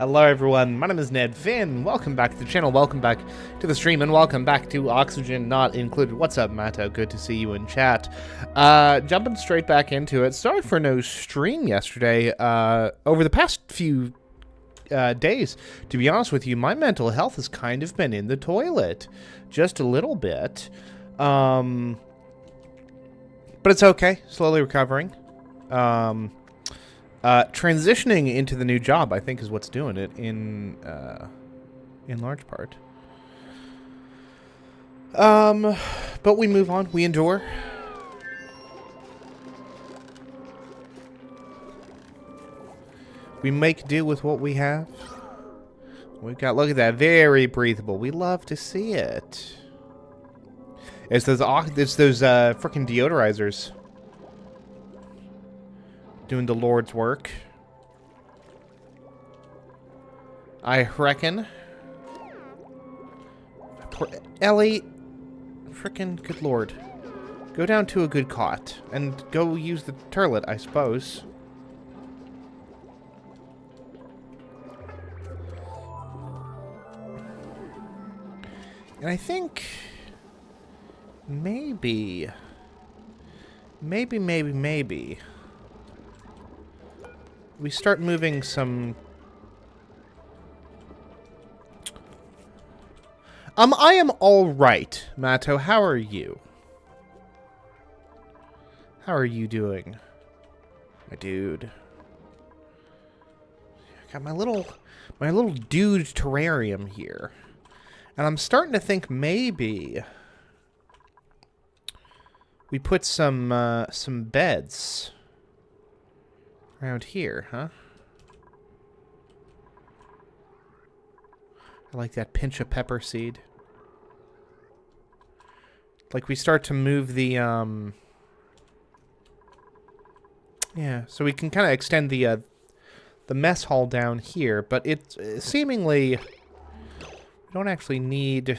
Hello everyone, my name is Ned Finn. Welcome back to the channel, welcome back to the stream, and welcome back to Oxygen Not Included. What's up, Matto? Good to see you in chat. Jumping straight back into it. Sorry for no stream yesterday. Over the past few days, to be honest with you, my mental health has kind of been in the toilet. Just a little bit. But it's okay. Slowly recovering. Transitioning into the new job, I think, is what's doing it in large part. But we move on. We endure. We make do with what we have. We've got, look at that, very breathable. We love to see it. It's those frickin' deodorizers. Doing the Lord's work. I reckon. Poor Ellie. Frickin' good Lord. Go down to a good cot. And go use the turlet, I suppose. And I think... Maybe... we start moving some... I am alright, Matto. How are you? How are you doing, my dude? I got my little dude terrarium here. And I'm starting to think maybe we put some beds around here, huh? I like that pinch of pepper seed. Like we start to move the, yeah, so we can kind of extend the mess hall down here, but it's seemingly, we don't actually need...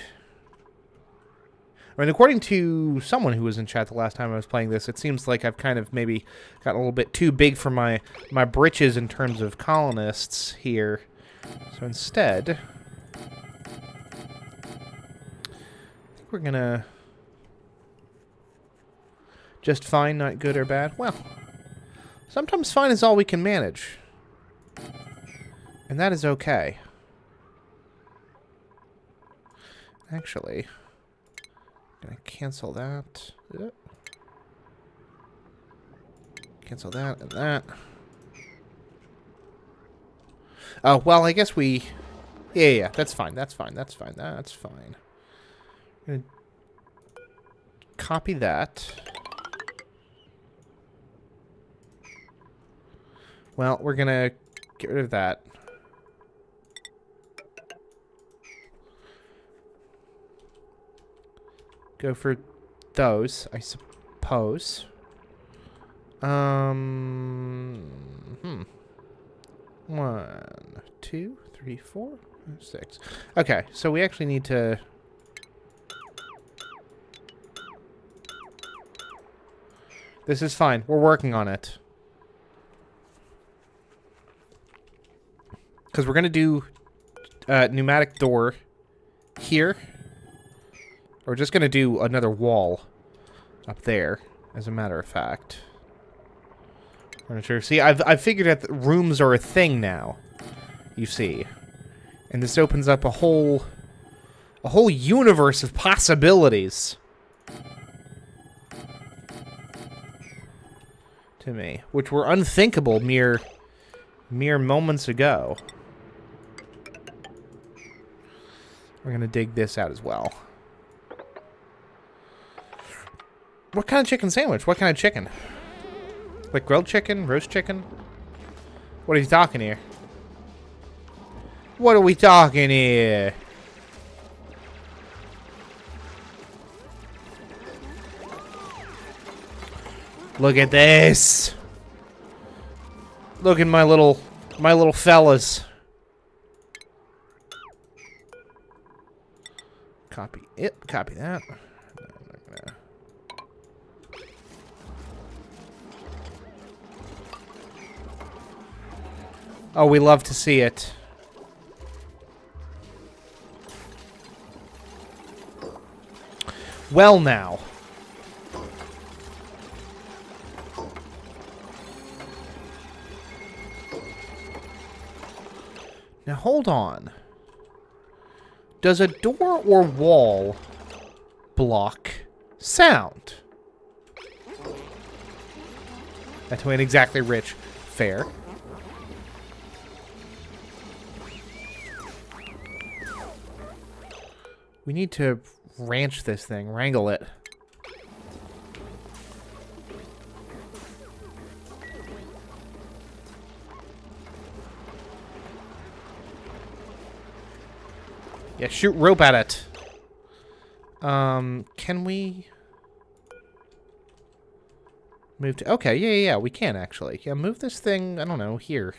I mean, according to someone who was in chat the last time I was playing this, it seems like I've kind of maybe got a little bit too big for my britches in terms of colonists here. So instead, I think we're gonna just fine, not good or bad. Well, sometimes fine is all we can manage. And that is okay. Actually... gonna cancel that. Cancel that and that. Oh, well, I guess we... Yeah, that's fine, that's fine, that's fine, that's fine. I'm gonna copy that. Well, we're gonna get rid of that. Go for those, I suppose. 1, 2, 3, 4, 6. Okay, so we actually need to... This is fine. We're working on it. Because we're going to do pneumatic door here. We're just going to do another wall up there, as a matter of fact. Furniture. See, I've figured out that rooms are a thing now, you see. And this opens up a whole universe of possibilities to me, which were unthinkable mere moments ago. We're going to dig this out as well. What kind of chicken sandwich? What kind of chicken? Like grilled chicken? Roast chicken? What are you talking here? What are we talking here? Look at this. Look at my little fellas. Copy it. Copy that. Oh, we love to see it. Well, now. Now, hold on. Does a door or wall block sound? That ain't exactly rich. Fair. We need to ranch this thing, wrangle it. Yeah, shoot rope at it. Can we move to... Okay, yeah, we can actually. Yeah, move this thing, I don't know, here.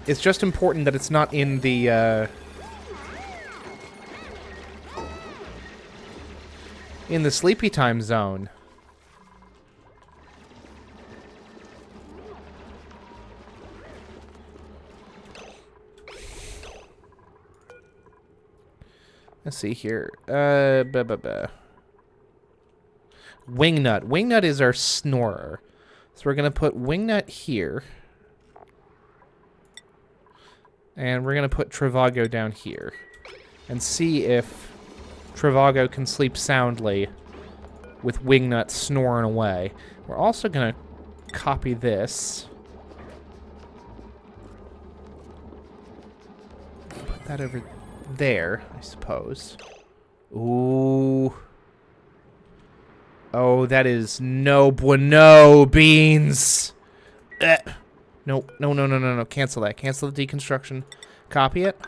It's just important that it's not in the sleepy time zone. Let's see here. Wingnut. Wingnut is our snorer. So we're going to put Wingnut here. And we're going to put Trivago down here. And see if Trivago can sleep soundly with Wingnut snoring away. We're also going to copy this. Put that over there, I suppose. Ooh. Oh, that is no bueno beans. No. Cancel that. Cancel the deconstruction. Copy it.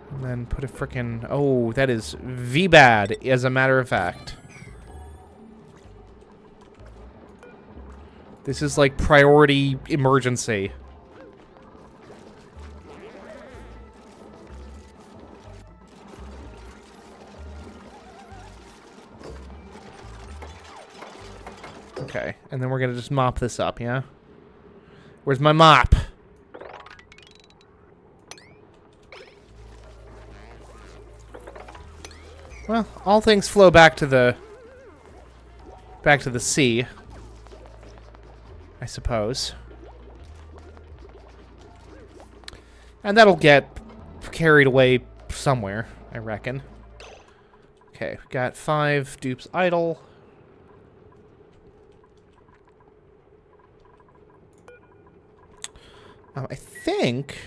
And then put a frickin'... Oh, that is V-bad, as a matter of fact. This is like priority emergency. Okay, and then we're gonna just mop this up, yeah? Where's my mop? Well, all things flow back to the sea, I suppose. And that'll get carried away somewhere, I reckon. Okay, we got 5 dupes idle. I think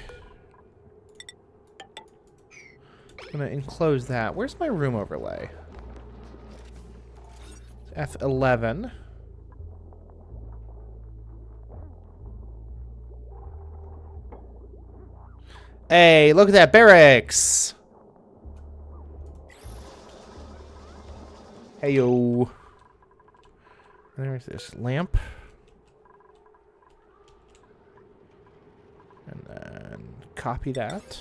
I'm gonna enclose that. Where's my room overlay? It's F11. Hey, look at that barracks! Hey yo. There's this lamp. And then copy that.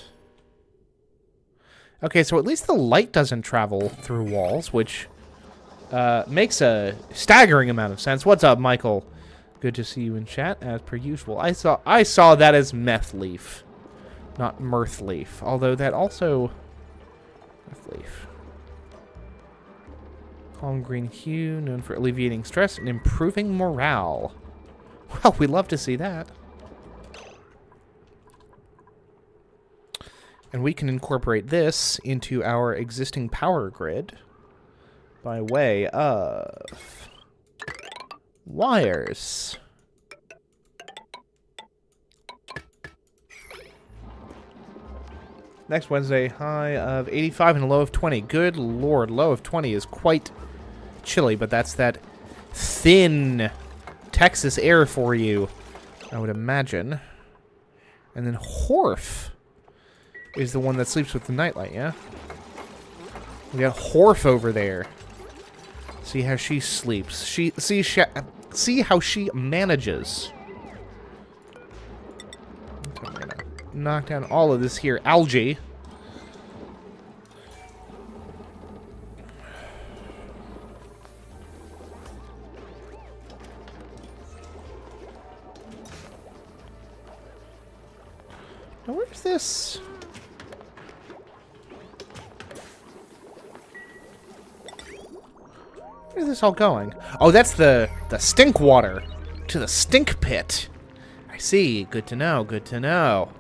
Okay, so at least the light doesn't travel through walls, which makes a staggering amount of sense. What's up, Michael? Good to see you in chat, as per usual. I saw that as meth leaf, not mirth leaf. Although that also... Meth leaf. Calm green hue, known for alleviating stress and improving morale. Well, we love to see that. And we can incorporate this into our existing power grid by way of wires. Next Wednesday, high of 85 and a low of 20. Good lord, low of 20 is quite chilly, but that's that thin Texas air for you, I would imagine. And then Horf is the one that sleeps with the nightlight, yeah? We got Horf over there. See how she sleeps. See how she manages. I'm gonna knock down all of this here algae. Now, where's this? Where's this all going? Oh, that's the stink water to the stink pit. I see. Good to know. Good to know.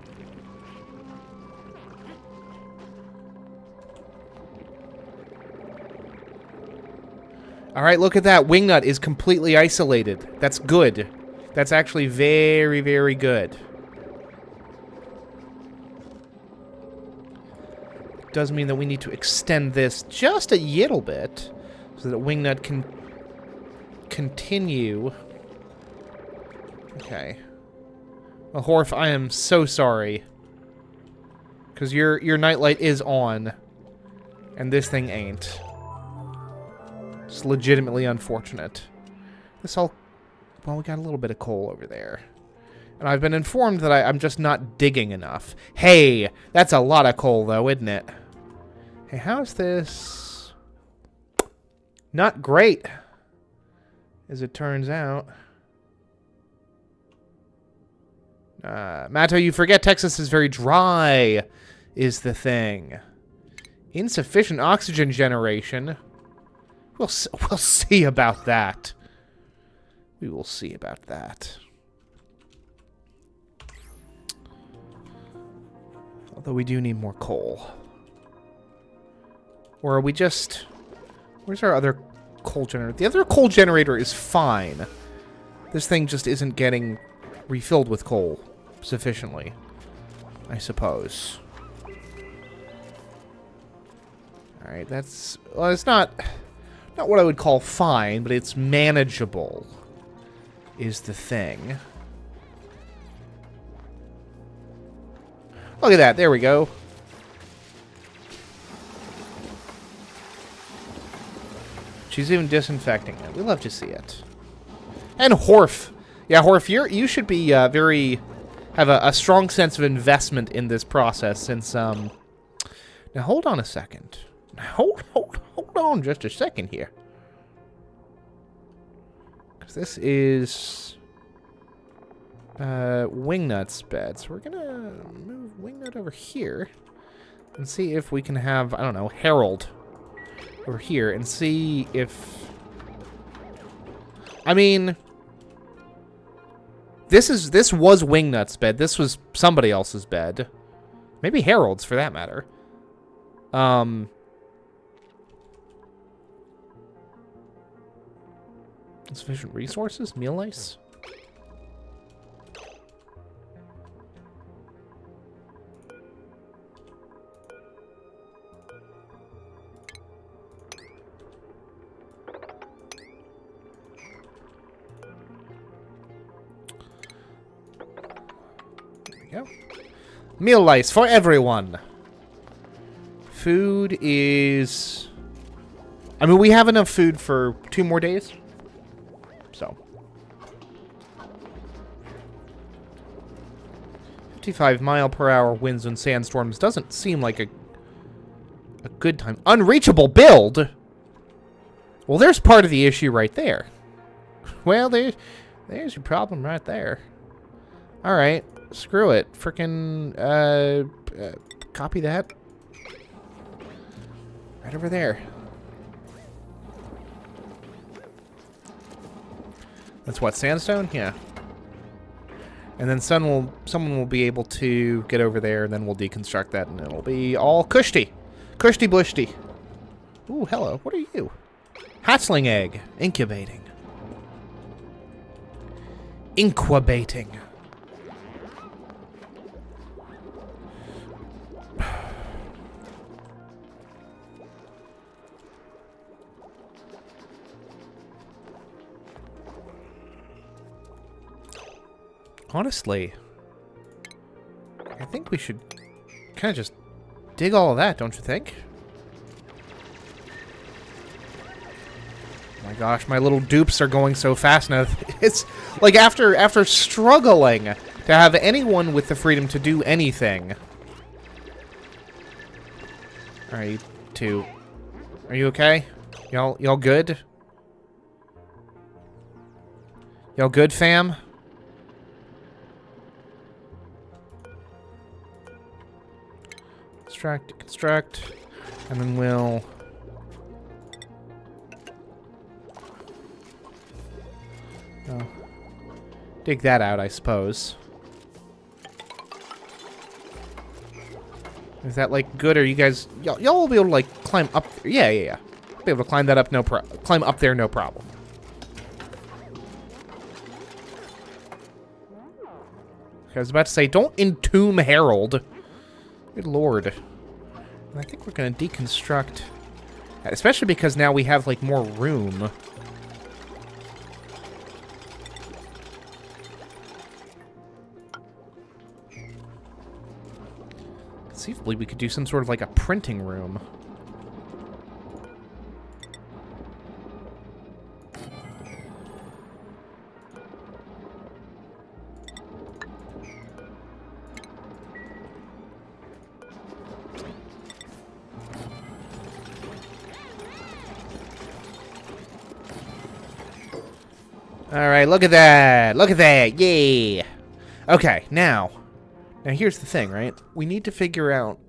All right, look at that. Wingnut is completely isolated. That's good. That's actually very, very good. Does mean that we need to extend this just a little bit so that Wingnut can continue. Okay. Well, Horf, I am so sorry. Because your nightlight is on, and this thing ain't. It's legitimately unfortunate. This all... Well, we got a little bit of coal over there. And I've been informed that I'm just not digging enough. Hey, that's a lot of coal, though, isn't it? Hey, how's this? Not great, as it turns out. Matto, you forget Texas is very dry, is the thing. Insufficient oxygen generation. We'll see about that. We will see about that. Although we do need more coal. Or are we just... Where's our other coal generator? The other coal generator is fine. This thing just isn't getting refilled with coal sufficiently, I suppose. Alright, that's... Well, it's not what I would call fine, but it's manageable, is the thing. Look at that, there we go. She's even disinfecting it. We love to see it. And Horf. Yeah, Horf, you should be have a strong sense of investment in this process since, Now, hold on a second. Hold on just a second here. Because this is... Wingnut's bed. So we're gonna move Wingnut over here and see if we can have, I don't know, Harold over here and see if... I mean... This was Wingnut's bed. This was somebody else's bed. Maybe Harold's, for that matter. Insufficient resources? Meal ice? Go. Meal lice for everyone. Food is... I mean, we have enough food for 2 more days. So. 55-mile-per-hour winds and sandstorms doesn't seem like a good time. Unreachable build? Well, there's part of the issue right there. Well, there's your problem right there. Alright. Screw it. Frickin' copy that. Right over there. That's what, sandstone? Yeah. And then someone will be able to get over there, and then we'll deconstruct that, and it'll be all cushy. Cushy bushty. Ooh, hello. What are you? Hatchling egg. Incubating. Incubating. Honestly, I think we should kind of just dig all of that, don't you think? Oh my gosh, my little dupes are going so fast now. It's like after struggling to have anyone with the freedom to do anything. Alright, you two. Are you okay? Y'all good? Y'all good, fam? Deconstruct. And then we'll... Oh. Dig that out, I suppose. Is that, like, good? Or you guys... Y'all will be able to, like, climb up... Yeah. Be able to climb that up, climb up there, no problem. I was about to say, don't entomb Harold. Good lord. And I think we're going to deconstruct... Especially because now we have, like, more room. Conceivably, we could do some sort of, like, a printing room. Alright, look at that! Look at that! Yeah! Okay, now here's the thing, right? We need to figure out...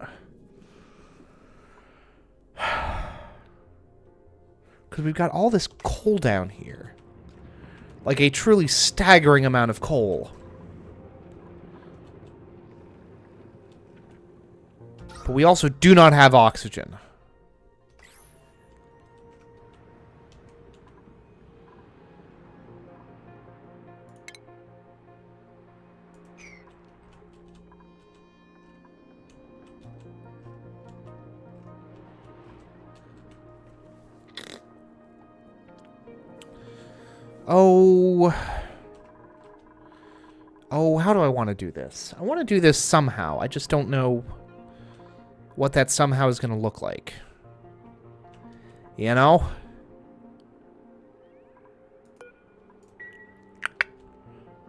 Because we've got all this coal down here. Like a truly staggering amount of coal. But we also do not have oxygen. Oh, how do I want to do this? I want to do this somehow. I just don't know what that somehow is going to look like. You know?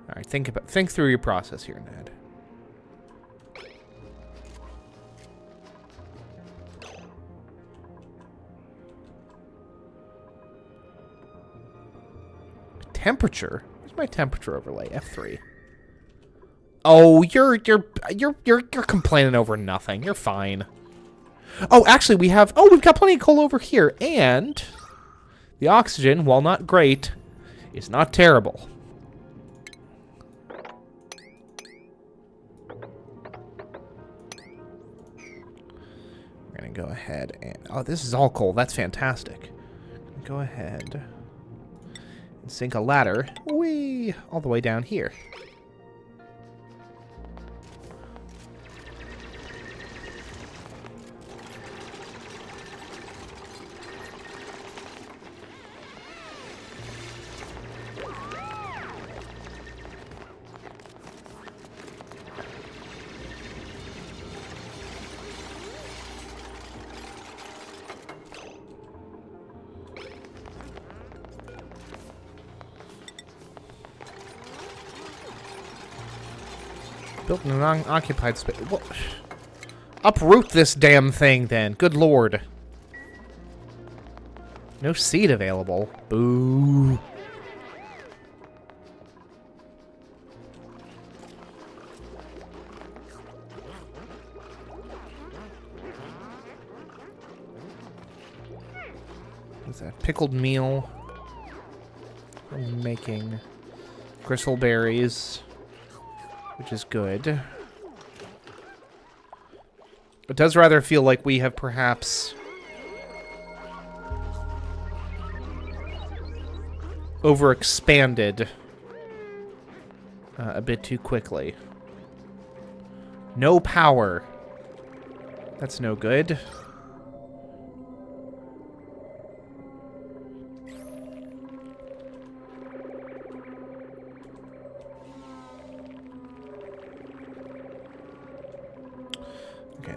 All right, think through your process here, Ned. Temperature? Where's my temperature overlay? F3. Oh, you're complaining over nothing. You're fine. Oh, actually, we've got plenty of coal over here, and the oxygen, while not great, is not terrible. We're gonna go ahead and... Oh, this is all coal. That's fantastic. Go ahead and sink a ladder all the way down here. Built in an unoccupied space. What? Uproot this damn thing, then. Good lord. No seed available. Boo. What's that? Pickled meal. I'm making gristleberries, which is good. It does rather feel like we have perhaps overexpanded a bit too quickly. No power. That's no good.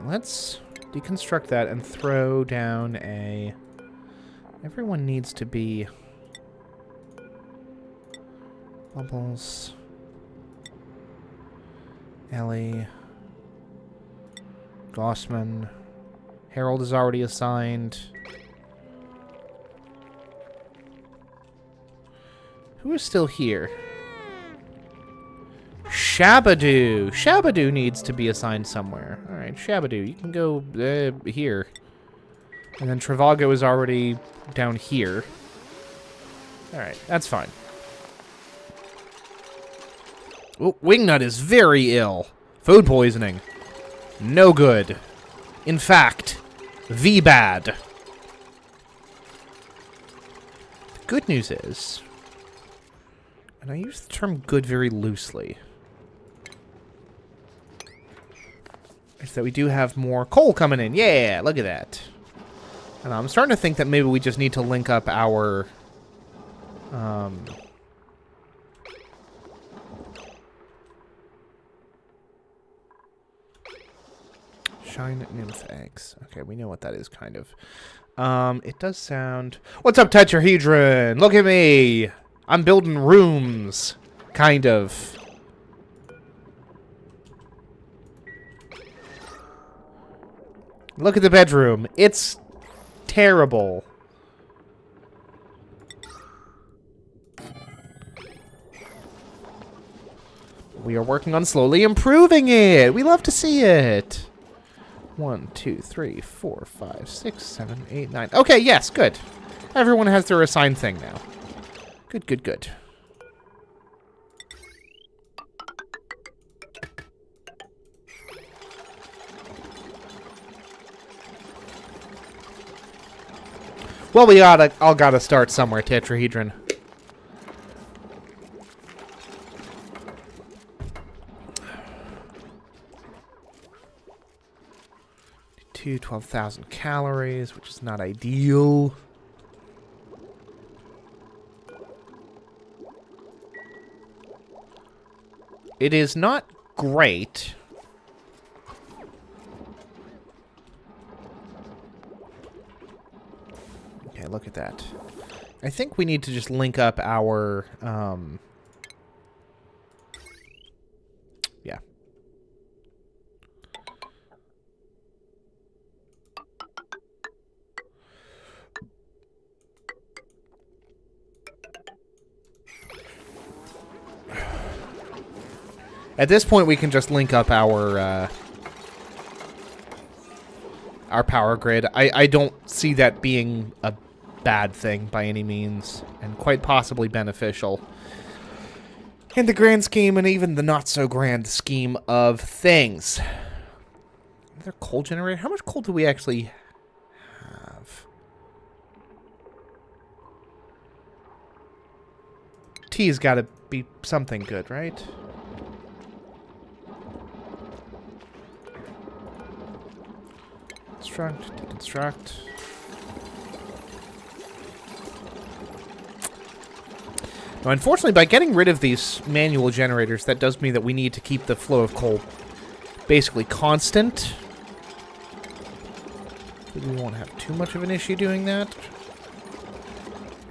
Let's deconstruct that and throw down a... Everyone needs to be... Bubbles. Ellie. Gossman. Harold is already assigned. Who is still here? Shabadoo. Shabadoo needs to be assigned somewhere. All right, Shabadoo, you can go here. And then Travago is already down here. All right, that's fine. Oh, Wingnut is very ill. Food poisoning. No good. In fact, V-bad. The good news is, and I use the term good very loosely, is that we do have more coal coming in. Yeah, look at that. And I'm starting to think that maybe we just need to link up our... Shine nymph eggs. Okay, we know what that is, kind of. It does sound... What's up, Tetrahedron? Look at me! I'm building rooms. Kind of. Look at the bedroom. It's terrible. We are working on slowly improving it. We love to see it. 1, 2, 3, 4, 5, 6, 7, 8, 9. Okay, yes, good. Everyone has their assigned thing now. Good, good, good. Well, we all gotta start somewhere, Tetrahedron. 12,000 calories, which is not ideal. It is not great. Okay, look at that. I think we need to just link up our, yeah. At this point, we can just link up our power grid. I don't see that being a bad thing by any means, and quite possibly beneficial in the grand scheme and even the not-so-grand scheme of things. Another coal generator? How much coal do we actually have? T's got to be something good, right? Construct, deconstruct. Now, unfortunately, by getting rid of these manual generators, that does mean that we need to keep the flow of coal basically constant. We won't have too much of an issue doing that.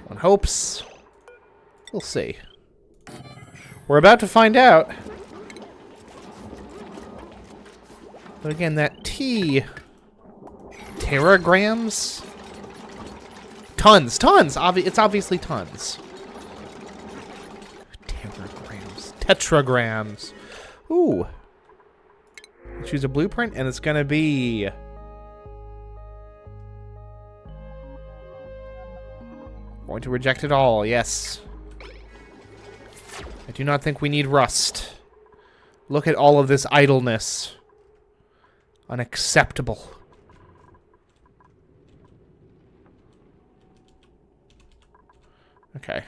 One hopes. We'll see. We're about to find out. But again, that T... Teragrams? Tons! Tons! It's obviously tons. Teragrams. Tetragrams. Ooh. Choose a blueprint, and it's gonna be... Going to reject it all, yes. I do not think we need rust. Look at all of this idleness. Unacceptable. Okay.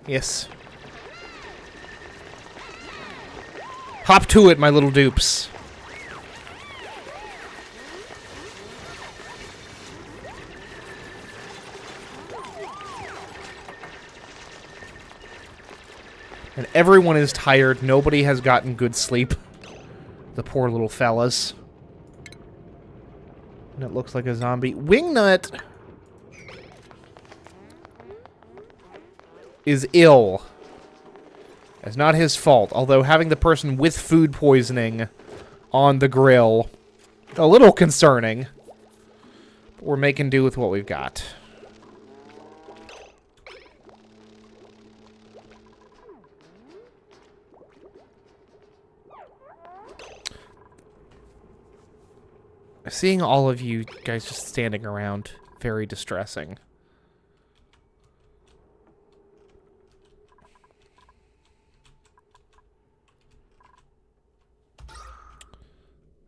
Yes. Hop to it, my little dupes. And everyone is tired. Nobody has gotten good sleep. The poor little fellas. And it looks like a zombie. Wingnut is ill. It's not his fault, although having the person with food poisoning on the grill, a little concerning. But we're making do with what we've got. Seeing all of you guys just standing around, very distressing.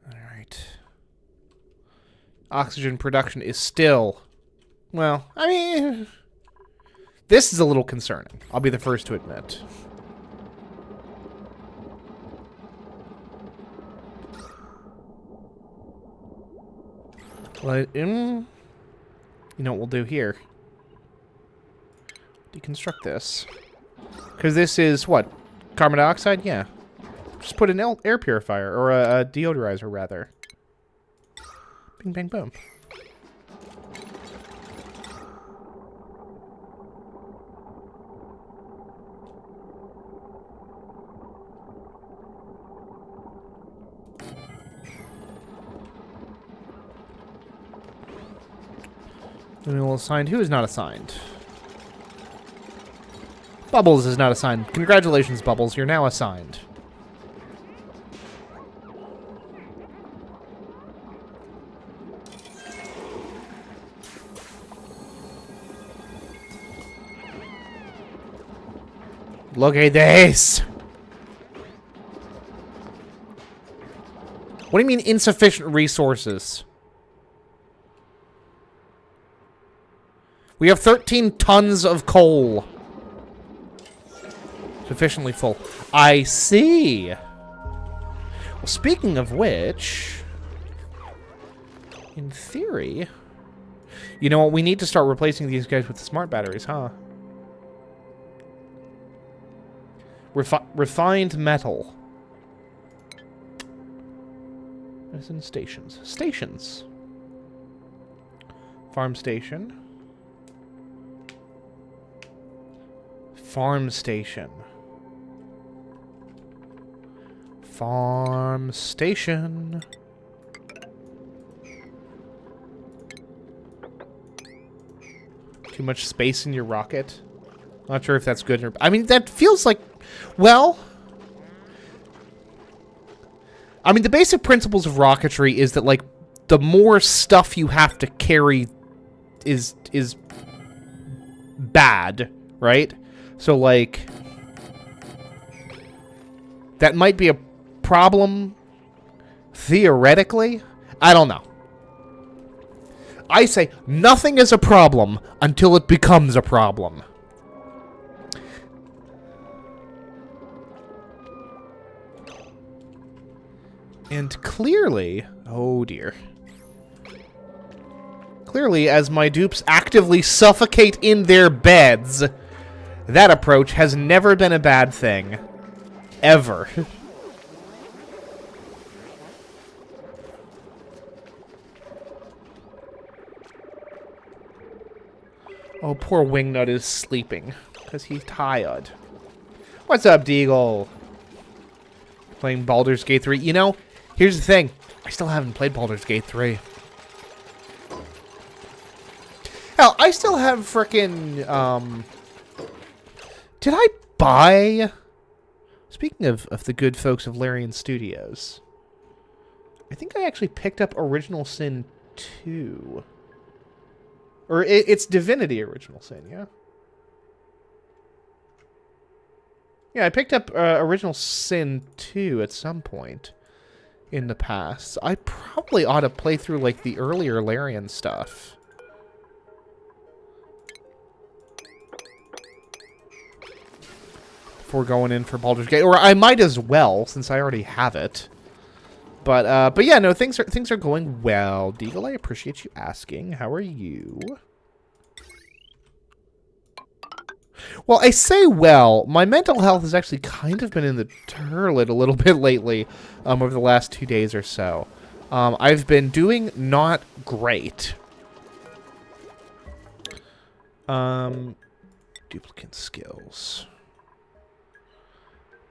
Alright. Oxygen production is still... Well, I mean... This is a little concerning. I'll be the first to admit. You know what we'll do here? Deconstruct this. Because this is, what? Carbon dioxide? Yeah. Just put an air purifier, or a deodorizer, rather. Bing, bang, boom. Renewal assigned. Who is not assigned? Bubbles is not assigned. Congratulations, Bubbles. You're now assigned. Look at this! What do you mean insufficient resources? We have 13 tons of coal. Sufficiently full. I see. Well, speaking of which, in theory, you know what? We need to start replacing these guys with the smart batteries, huh? Refined metal. Medicine stations. Stations. Farm station. Farm station. Farm station. Too much space in your rocket? Not sure if that's good or... I mean, that feels like... Well... I mean, the basic principles of rocketry is that, like, the more stuff you have to carry is bad, right? So, like, that might be a problem, theoretically. I don't know. I say nothing is a problem until it becomes a problem. And clearly, oh dear. Clearly, as my dupes actively suffocate in their beds, that approach has never been a bad thing. Ever. Oh, poor Wingnut is sleeping, because he's tired. What's up, Deagle? Playing Baldur's Gate 3. You know, here's the thing. I still haven't played Baldur's Gate 3. Hell, I still have frickin', did I buy... Speaking of the good folks of Larian Studios, I think I actually picked up Original Sin 2. Or it's Divinity Original Sin, yeah? Yeah, I picked up Original Sin 2 at some point in the past. I probably ought to play through, like, the earlier Larian stuff. Before going in for Baldur's Gate. Or I might as well, since I already have it. But yeah, no, things are going well. Deagle, I appreciate you asking. How are you? Well, I say well. My mental health has actually kind of been in the toilet a little bit lately, over the last 2 days or so. I've been doing not great. Duplicate skills.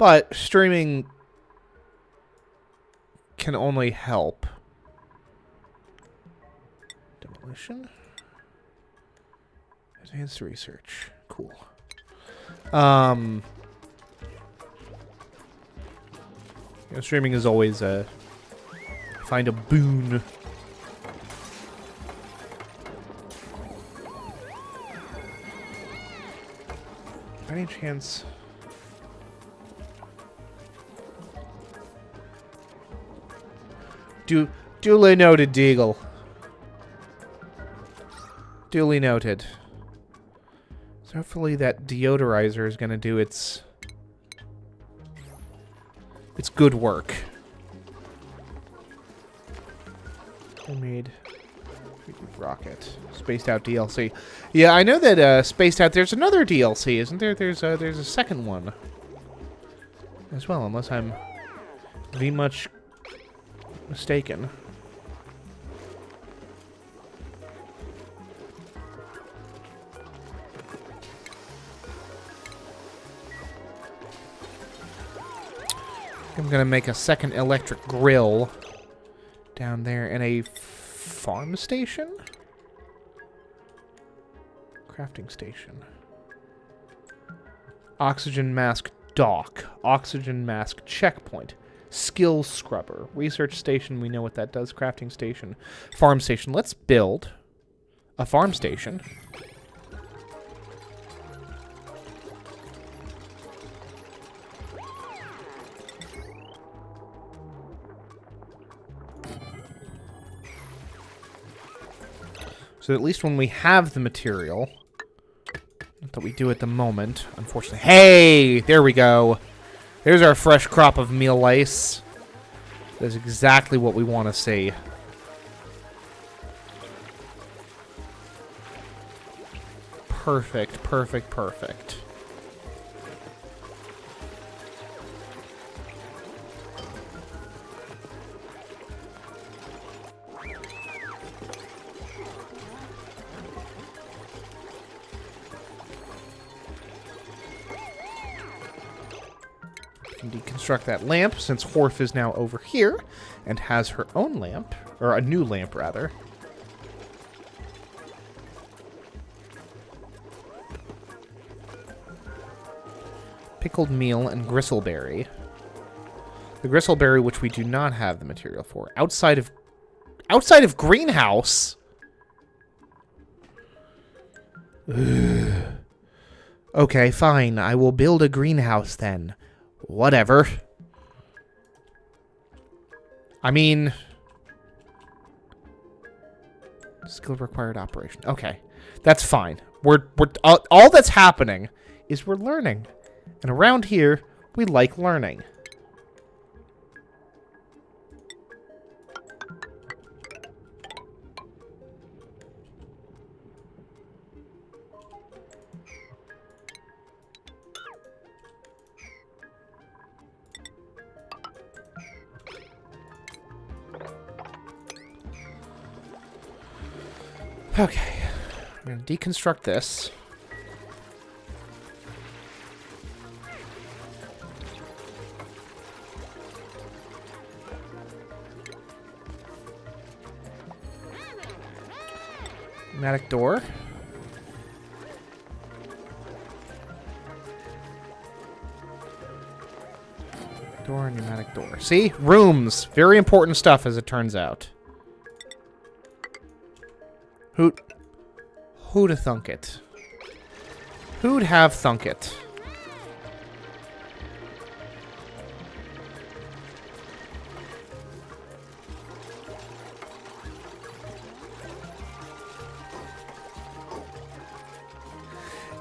But streaming can only help. Demolition. Advanced research. Cool. You know, streaming is always find a boon. By any chance? Duly noted, Deagle. Duly noted. So hopefully that deodorizer is going to do its good work. Homemade rocket. Spaced Out DLC. Yeah, I know that Spaced Out, there's another DLC, isn't there? There's a second one as well, unless I'm very much mistaken. I'm gonna make a second electric grill down there and a farm station? Crafting station. Oxygen mask dock. Oxygen mask checkpoint. Skill scrubber. Research station, we know what that does. Crafting station. Farm station. Let's build a farm station. So at least when we have the material, not that we do at the moment, unfortunately. Hey! There we go. There's our fresh crop of meal lice. That's exactly what we want to see. Perfect, perfect, perfect. Deconstruct that lamp, since Horf is now over here and has her own lamp, or a new lamp rather. Pickled meal and gristleberry. The gristleberry, which we do not have the material for. Outside of greenhouse. Ugh. Okay, fine. I will build a greenhouse then. Whatever. I mean, skill required operation. Okay, that's fine. We're all that's happening is we're learning, and around here we like learning. Okay, I'm going to deconstruct this. Pneumatic door. Door and pneumatic door. See? Rooms. Very important stuff, as it turns out. Who'd have thunk it? Who'd have thunk it?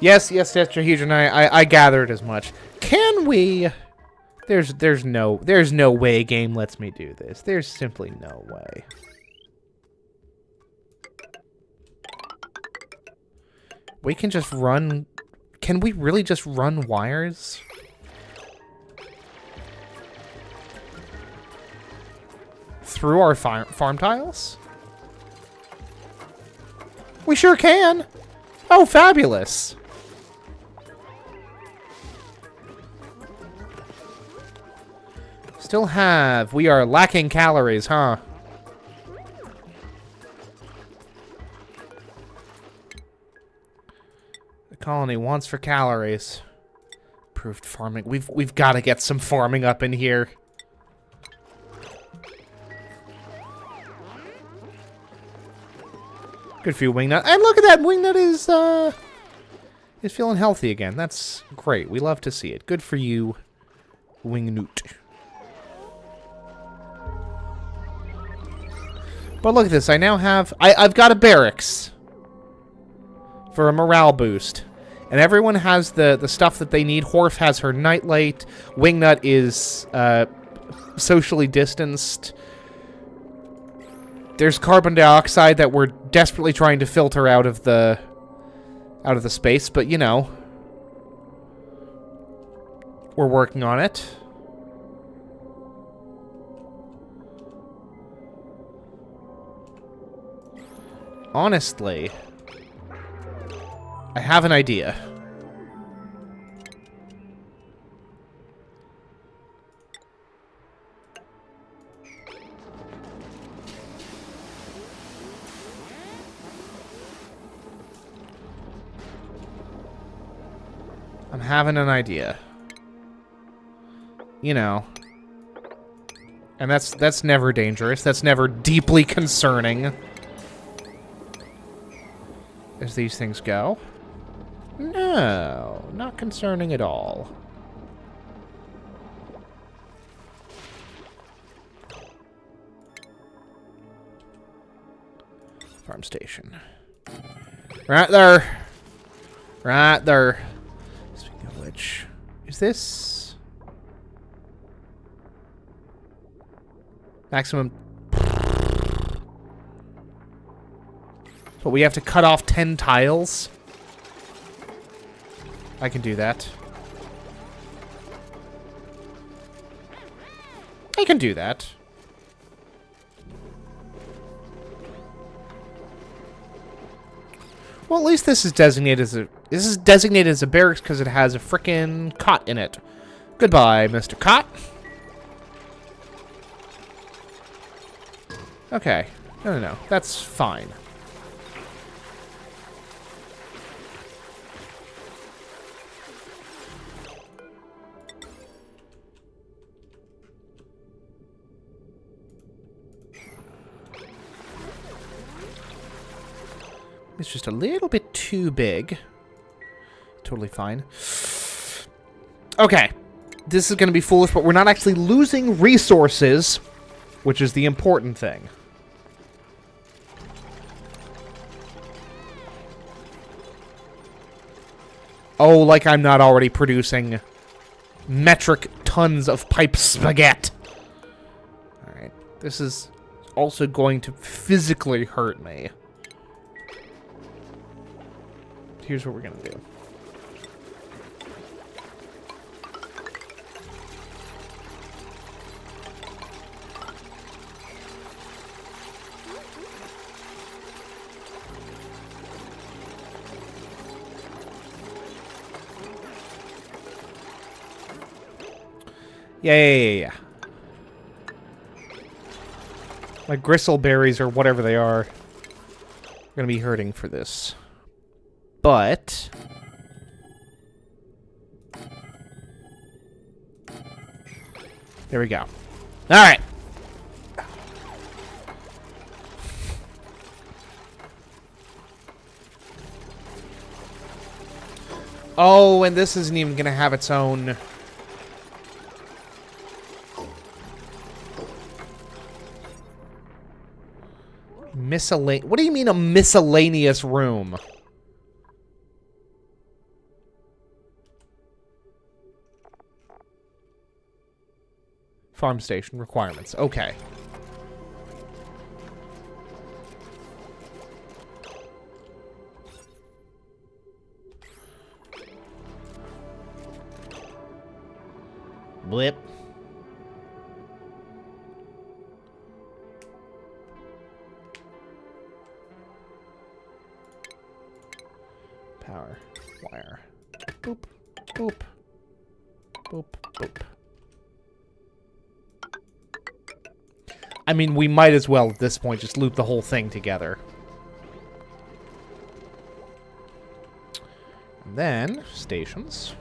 Yes, Tetrahedron, I gathered as much. Can we... There's no way game lets me do this. There's simply no way. We can just run... Can we really just run wires? Through our farm tiles? We sure can! Oh, fabulous! Still have. We are lacking calories, huh? The colony wants for calories. Improved farming. We've got to get some farming up in here. Good for you, Wingnut. And look at that! Wingnut is feeling healthy again. That's great. We love to see it. Good for you, Wingnut. But look at this. I now have... I've got a barracks for a morale boost. And everyone has the stuff that they need. Horf has her nightlight. Wingnut is socially distanced. There's carbon dioxide that we're desperately trying to filter out of the space, but you know, we're working on it. Honestly, I have an idea. I'm having an idea. You know. And that's never dangerous. That's never deeply concerning. As these things go. No, not concerning at all. Farm station. Right there. Right there. Speaking of which, is this maximum? But we have to cut off 10 tiles. I can do that. I can do that. Well, at least this is designated as a barracks because it has a frickin' cot in it. Goodbye, Mr. Cot. Okay. No. That's fine. It's just a little bit too big. Totally fine. Okay. This is going to be foolish, but we're not actually losing resources, which is the important thing. Oh, like I'm not already producing metric tons of pipe spaghetti. Alright. This is also going to physically hurt me. Here's what we're gonna do. Yeah. My gristleberries or whatever they are gonna be hurting for this. But there we go. All right. Oh, and this isn't even going to have its own miscellaneous. What do you mean a miscellaneous room? Farm station requirements. Okay. Blip. Power. Wire. Boop. Boop. Boop. Boop. I mean, we might as well, at this point, just loop the whole thing together. And then, stations.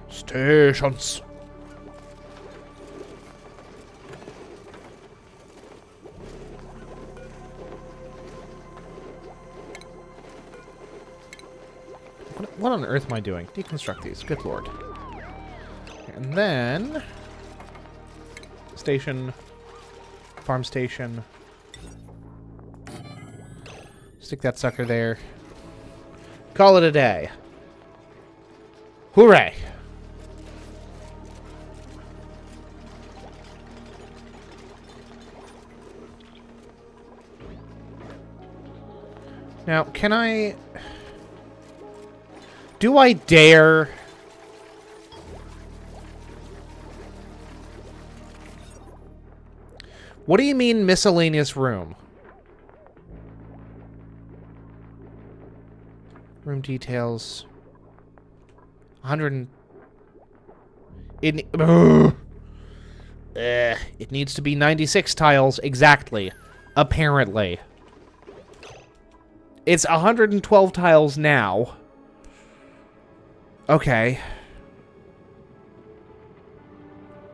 Stations! What on earth am I doing? Deconstruct these. Good lord. And then... Station. Farm station. Stick that sucker there. Call it a day. Hooray! Now, can I... Do I dare... What do you mean miscellaneous room? Room details. 100 it needs to be 96 tiles exactly. Apparently. It's 112 tiles now. Okay.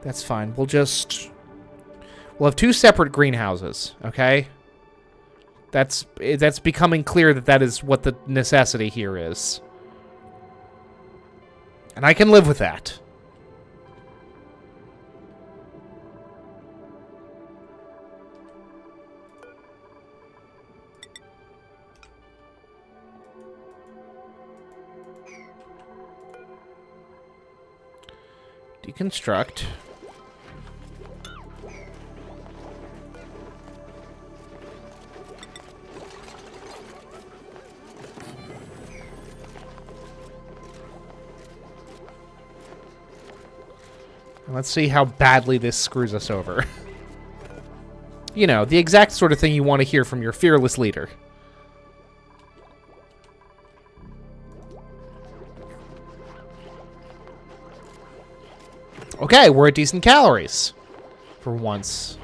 That's fine. We'll have two separate greenhouses, okay? That's becoming clear that that is what the necessity here is. And I can live with that. Deconstruct. And let's see how badly this screws us over. You know, the exact sort of thing you want to hear from your fearless leader. Okay, we're at decent calories. For once.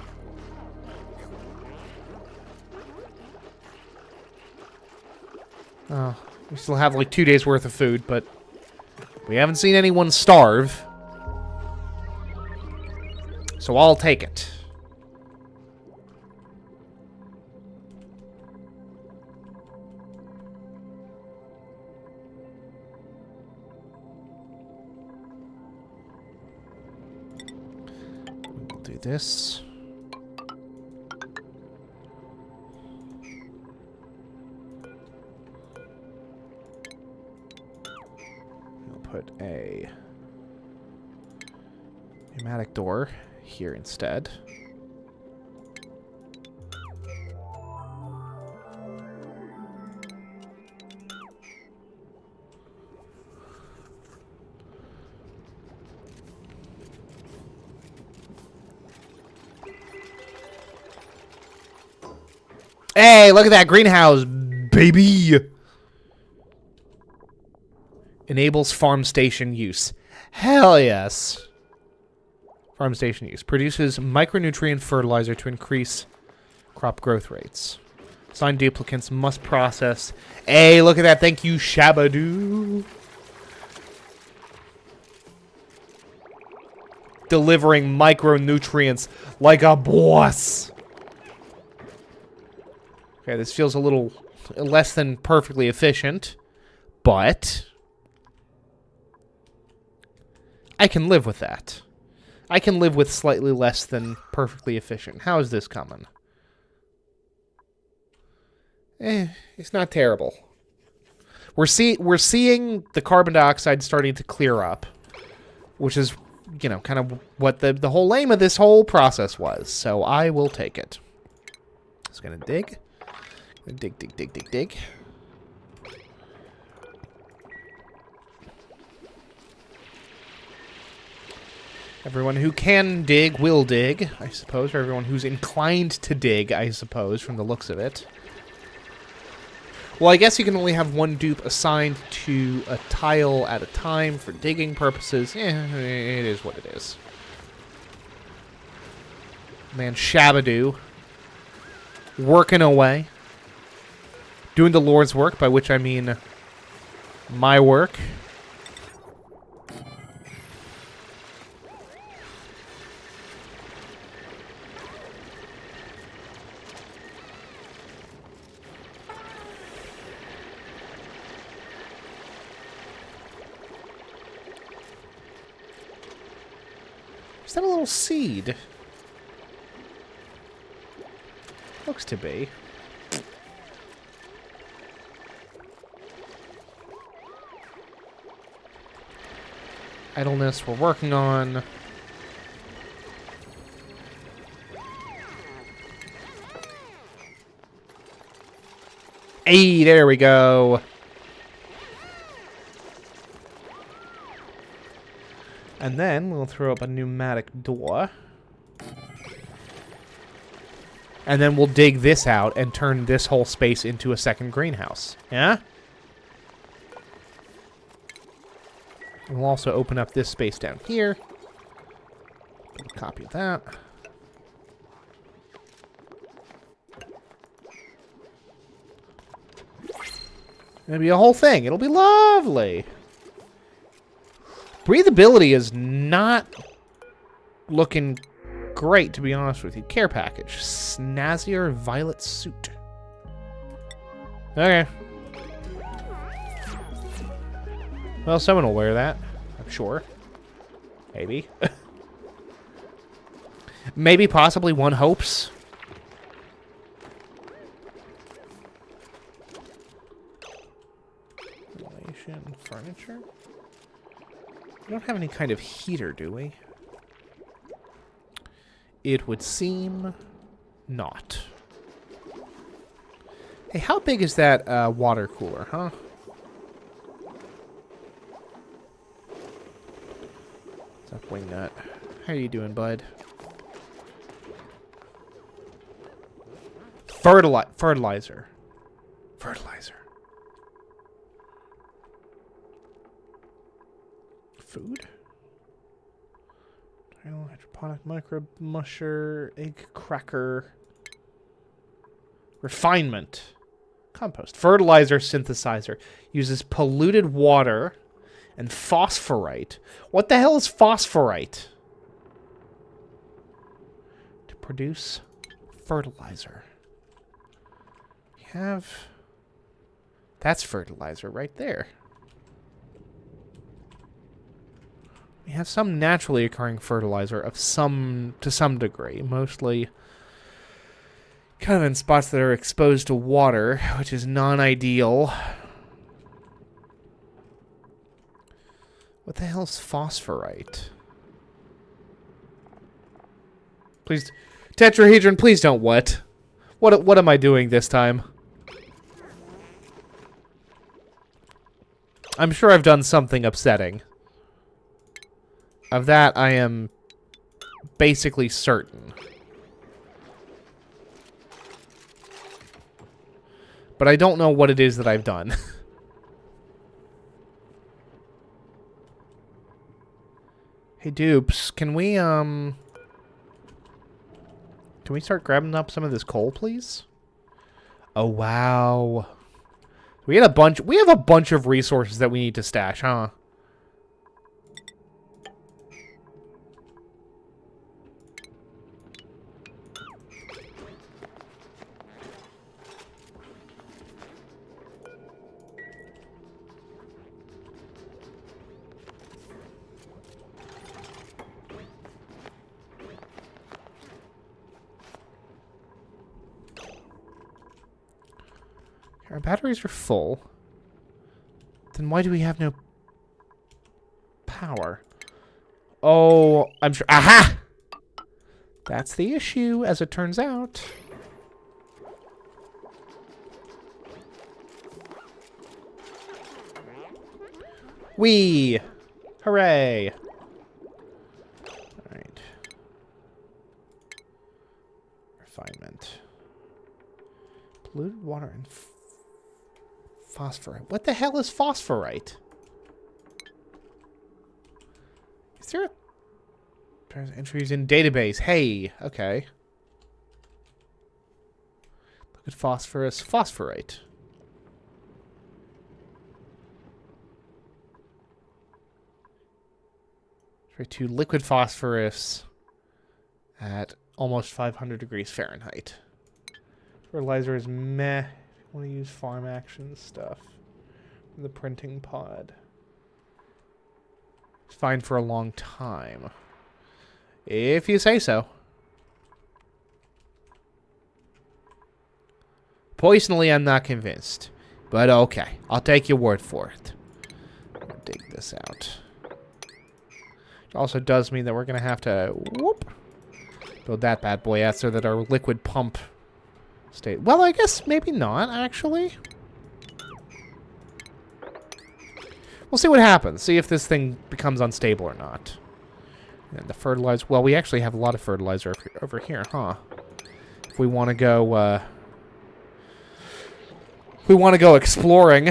Oh, we still have like 2 days worth of food, but we haven't seen anyone starve. So I'll take it. We'll do this. We'll put a pneumatic door here instead. Hey, look at that greenhouse, baby! Enables farm station use. Hell yes. Farm station use. Produces micronutrient fertilizer to increase crop growth rates. Assigned duplicants must process. Hey, look at that. Thank you, Shabadoo. Delivering micronutrients like a boss. Okay, this feels a little less than perfectly efficient, but I can live with that. I can live with slightly less than perfectly efficient. How is this coming? It's not terrible. We're seeing the carbon dioxide starting to clear up, which is, you know, kind of what the whole aim of this whole process was. So I will take it. Just gonna dig. Dig, dig, dig, dig, dig. Everyone who can dig will dig, I suppose. Or everyone who's inclined to dig, I suppose, from the looks of it. Well, I guess you can only have one dupe assigned to a tile at a time for digging purposes. It is what it is. Man Shabadoo. Working away. Doing the Lord's work, by which I mean my work. Is that a little seed? Looks to be. Idleness we're working on. Hey, there we go. And then we'll throw up a pneumatic door. And then we'll dig this out and turn this whole space into a second greenhouse. Yeah? And we'll also open up this space down here. Copy of that. It'll be a whole thing. It'll be lovely. Breathability is not looking great, to be honest with you. Care package. Snazzier violet suit. Okay. Well, someone will wear that. I'm sure. Maybe. Maybe, possibly, one hopes. Ventilation, furniture. We don't have any kind of heater, do we? It would seem not. Hey, how big is that water cooler, huh? What's up, Wingnut? How are you doing, bud? Fertilizer. Fertilizer. Food? Hydroponic microbe musher, egg cracker. Refinement. Compost. Fertilizer synthesizer. Uses polluted water and phosphorite. What the hell is phosphorite? To produce fertilizer. We have... That's fertilizer right there. We have some naturally occurring fertilizer of to some degree, mostly kind of in spots that are exposed to water, which is non-ideal. What the hell's phosphorite? Please, tetrahedron, please don't what? What am I doing this time? I'm sure I've done something upsetting. Of that, I am basically certain. But I don't know what it is that I've done. Hey, dupes, can we start grabbing up some of this coal, please? Oh, wow. We have a bunch of resources that we need to stash, huh? Our batteries are full. Then why do we have no power? Oh, I'm sure. Aha! That's the issue, as it turns out. Whee! Hooray! Alright. Refinement. Polluted water and phosphorite. What the hell is phosphorite? Is there a... There's entries in database. Hey, okay. Liquid phosphorus, phosphorite. Try to liquid phosphorus at almost 500 degrees Fahrenheit. Fertilizer is meh. I want to use farm action stuff. The printing pod. It's fine for a long time. If you say so. Personally, I'm not convinced. But okay, I'll take your word for it. I'll dig this out. It also does mean that we're going to have to build that bad boy out so that our liquid pump state. Well, I guess maybe not, actually. We'll see what happens. See if this thing becomes unstable or not. And the fertilizer... Well, we actually have a lot of fertilizer over here, huh? If we want to go... we want to go exploring.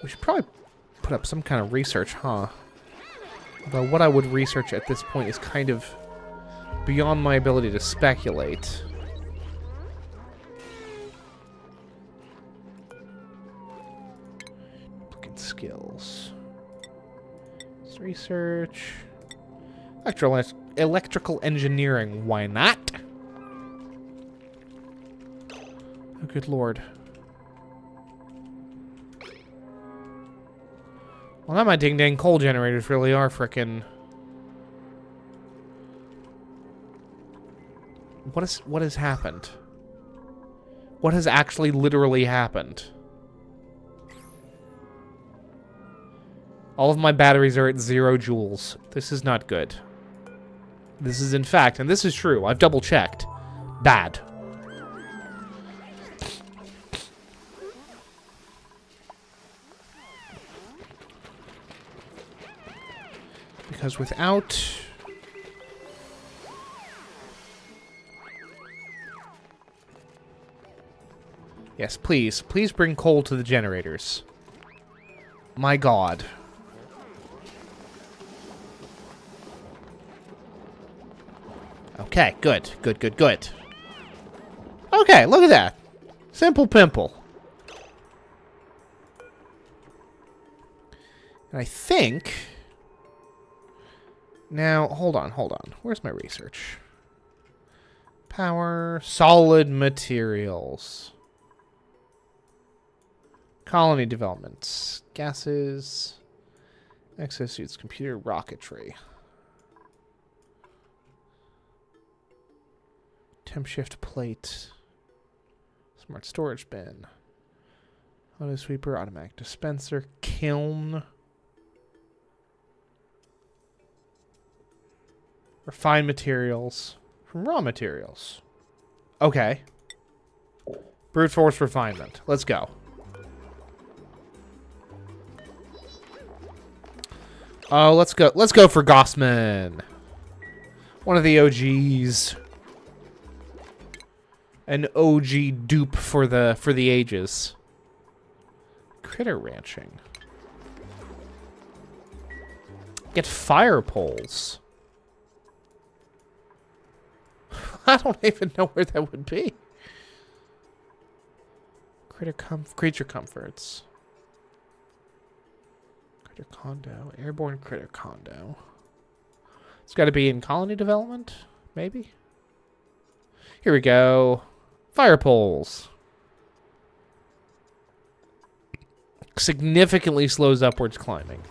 We should probably put up some kind of research, huh? Although what I would research at this point is kind of beyond my ability to speculate. Look at skills. Research. Electrical engineering. Why not? Oh, good lord. Well, now my ding-dang coal generators really are frickin'... What has happened? What has actually literally happened? All of my batteries are at 0 joules. This is not good. This is in fact, and this is true, I've double-checked, bad. Because without... Yes, please. Please bring coal to the generators. My god. Okay, good. Good, good, good. Okay, look at that. Simple pimple. And I think... Now, hold on, hold on. Where's my research? Power, solid materials. Colony developments. Gases. Exosuits, computer rocketry. Temp shift plate. Smart storage bin. Auto sweeper, automatic dispenser, kiln. Refined materials from raw materials. Okay. Brute force refinement. Let's go. Oh, let's go. Let's go for Gossman. One of the OGs. An OG dupe for the ages. Critter ranching. Get fire poles. I don't even know where that would be. Creature comforts. Critter condo. Airborne critter condo. It's got to be in colony development, maybe? Here we go. Fire poles. Significantly slows upwards climbing.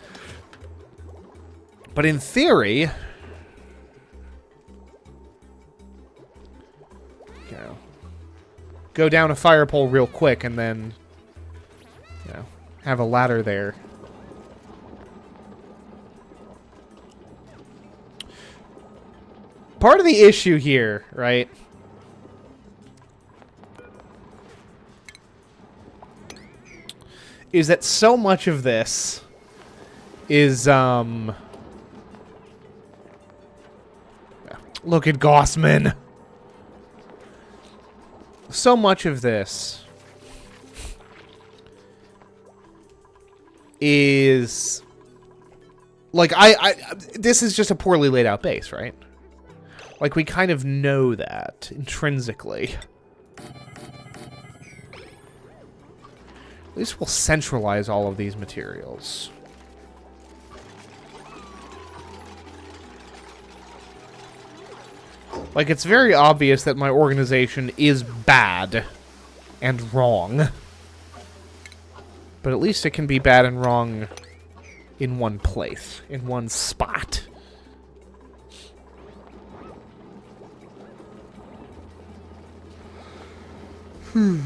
But in theory... Go down a fire pole real quick and then, you know, have a ladder there. Part of the issue here, right, is that so much of this is, look at Gossman. So much of this is like this is just a poorly laid out base, right? Like, we kind of know that intrinsically. At least we'll centralize all of these materials. Like, it's very obvious that my organization is bad and wrong. But at least it can be bad and wrong in one place, in one spot. What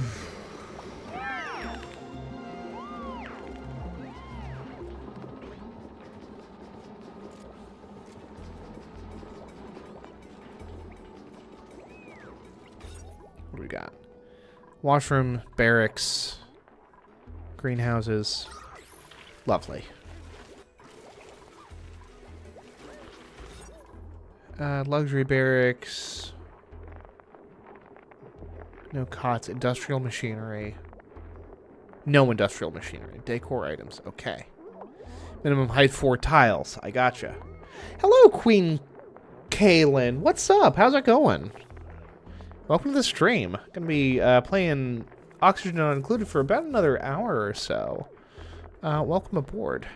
do we got? Washroom, barracks, greenhouses. Lovely. Luxury barracks. No cots. Industrial machinery. No industrial machinery. Decor items. Okay. Minimum height 4 tiles. I gotcha. Hello, Queen Kaylin. What's up? How's it going? Welcome to the stream. Gonna be playing Oxygen Not Included for about another hour or so. Welcome aboard.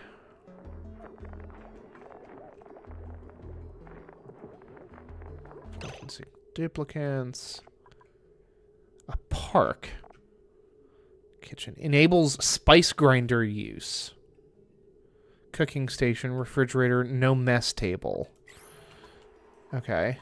Duplicants. A park. Kitchen. Enables spice grinder use. Cooking station, refrigerator, no mess table. Okay.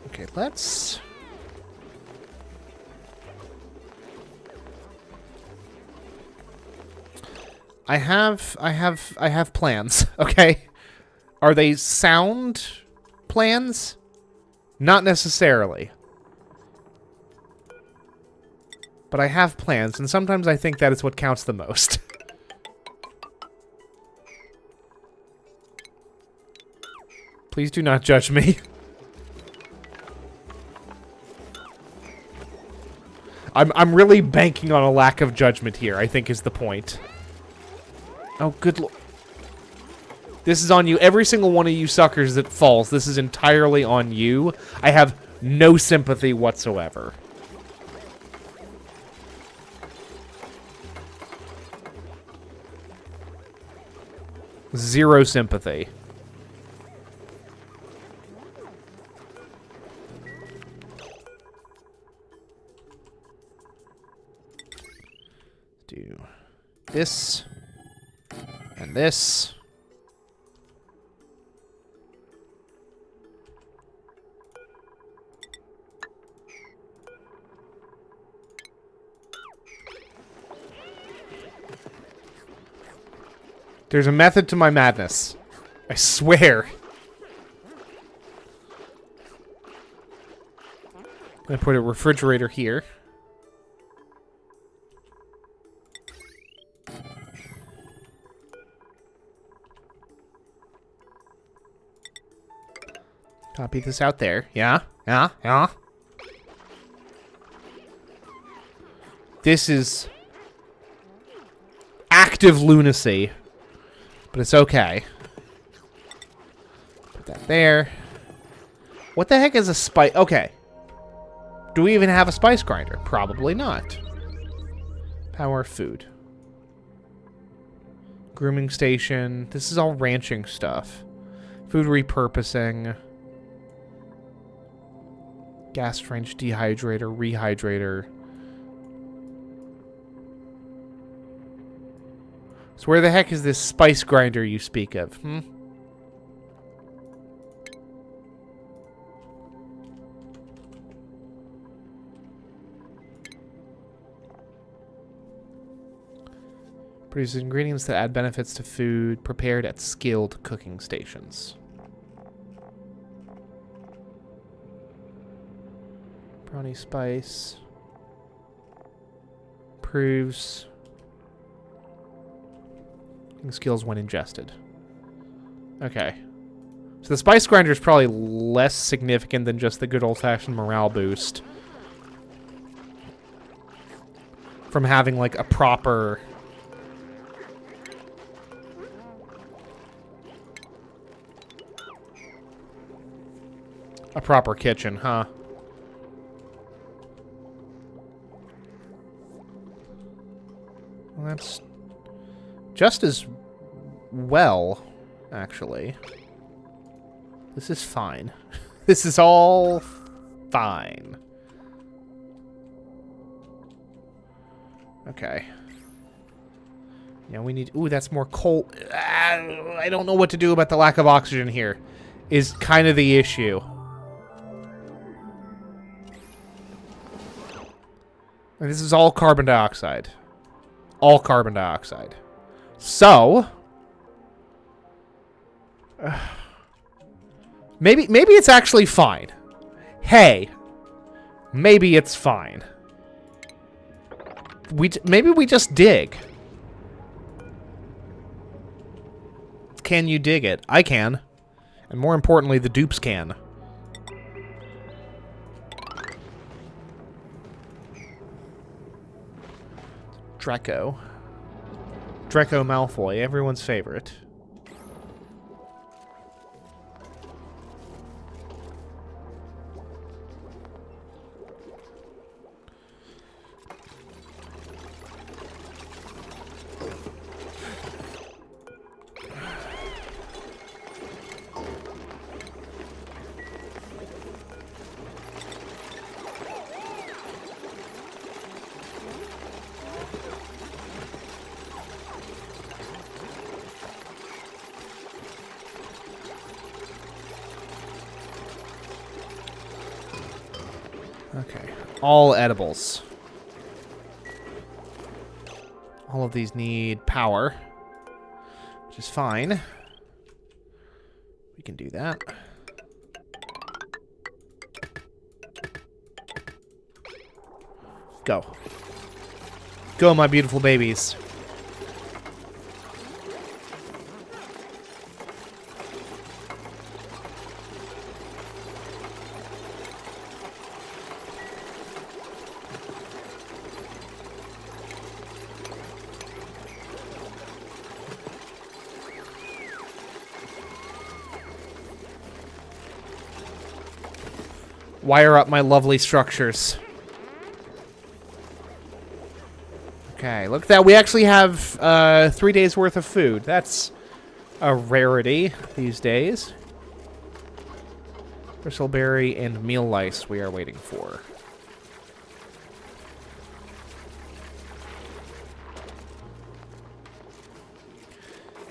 Okay, let's... I have plans, okay? Are they sound plans? Not necessarily. But I have plans, and sometimes I think that is what counts the most. Please do not judge me. I'm really banking on a lack of judgment here, I think is the point. Oh, good lord. This is on you. Every single one of you suckers that falls, this is entirely on you. I have no sympathy whatsoever. Zero sympathy. Do this. And this. There's a method to my madness. I swear. I'm gonna put a refrigerator here. Copy this out there. Yeah. This is active lunacy. But it's okay. Put that there. What the heck is a spice? Okay. Do we even have a spice grinder? Probably not. Power food. Grooming station. This is all ranching stuff. Food repurposing. Gas range dehydrator, rehydrator. So where the heck is this spice grinder you speak of, hmm? Produces ingredients that add benefits to food prepared at skilled cooking stations. Brownie spice. Proves skills when ingested. Okay. So the spice grinder is probably less significant than just the good old-fashioned morale boost. From having, like, a proper... kitchen, huh? Well, that's just as well, actually. This is fine. This is all fine. Okay. Yeah, we need... Ooh, that's more coal. I don't know what to do about the lack of oxygen here. Is kind of the issue. And this is all carbon dioxide. All carbon dioxide. So... maybe it's actually fine. Hey. Maybe it's fine. Maybe we just dig. Can you dig it? I can. And more importantly, the dupes can. Draco. Draco Malfoy, everyone's favorite. Okay, all edibles. All of these need power, which is fine. We can do that. Go. Go, my beautiful babies. Wire up my lovely structures. Okay, look at that. We actually have 3 days worth of food. That's a rarity these days. Bristleberry and meal lice we are waiting for.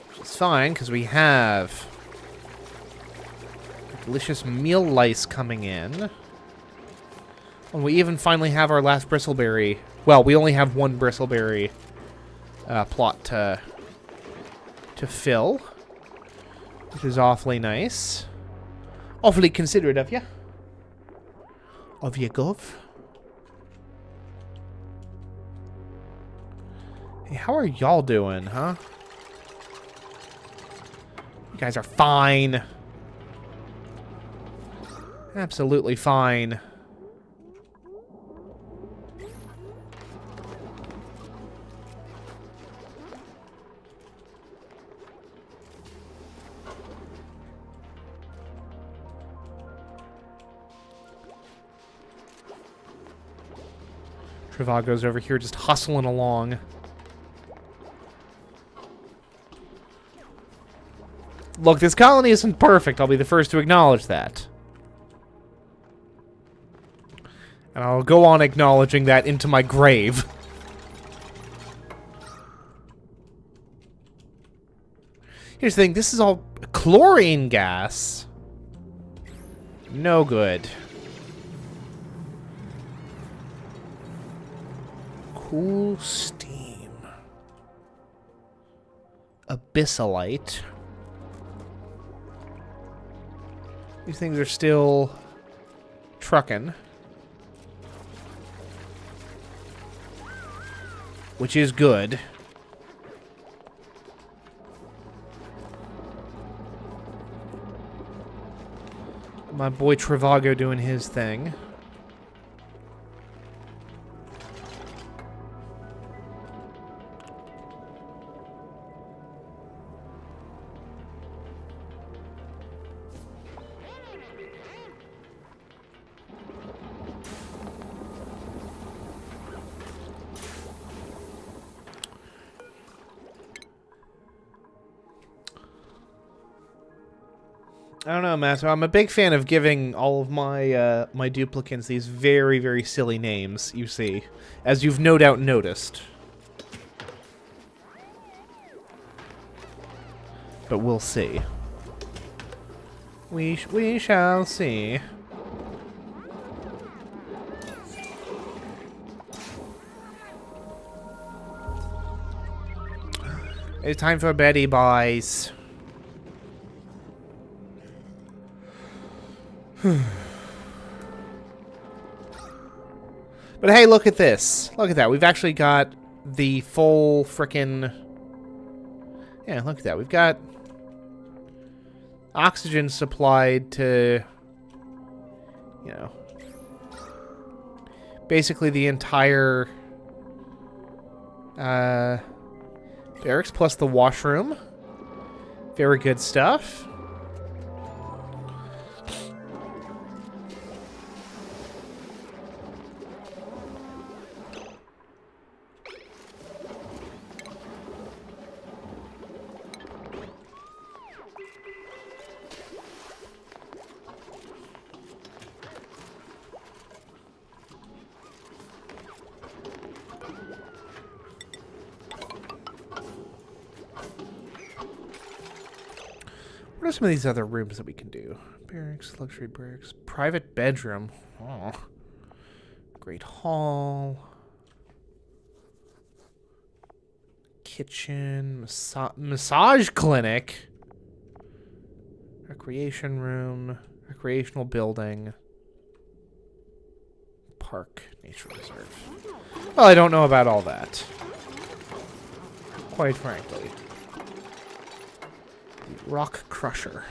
Which is fine, because we have delicious meal lice coming in. And we even finally have our last bristleberry. Well, we only have one bristleberry plot to fill, which is awfully nice. Awfully considerate of you. Of you, Gov. Hey, how are y'all doing, huh? You guys are fine. Absolutely fine. Travago's over here just hustling along. Look, this colony isn't perfect. I'll be the first to acknowledge that. And I'll go on acknowledging that into my grave. Here's the thing. This is all chlorine gas. No good. Cool steam. Abyssalite. These things are still trucking. Which is good. My boy Travago doing his thing. I don't know, Matt. I'm a big fan of giving all of my my duplicants these very, very silly names, you see. As you've no doubt noticed. But we'll see. We shall see. It's time for Betty Boys. But hey, look at this. Look at that. We've actually got the full frickin'... Yeah, look at that. We've got oxygen supplied to, you know, basically the entire barracks plus the washroom. Very good stuff. What are some of these other rooms that we can do? Barracks, luxury barracks, private bedroom. Oh. Great hall. Kitchen, massage clinic. Recreation room, recreational building. Park, nature reserve. Well, I don't know about all that. Quite frankly. Rock Crusher.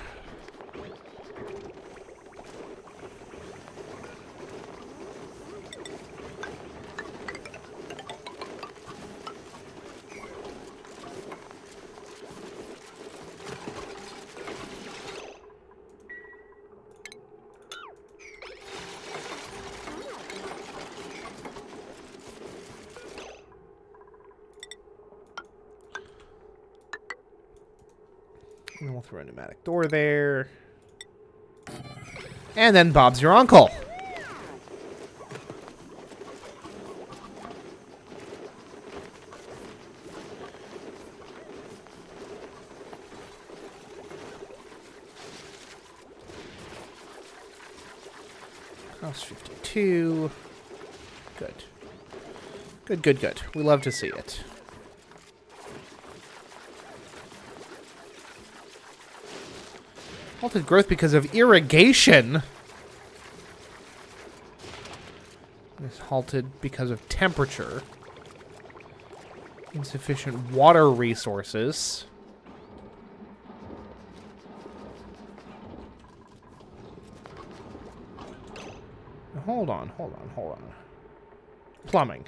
And we'll throw a pneumatic door there. And then Bob's your uncle. House 52. Good. Good, good, good. We love to see it. Halted growth because of irrigation. It's halted because of temperature. Insufficient water resources. Hold on, hold on, hold on. Plumbing.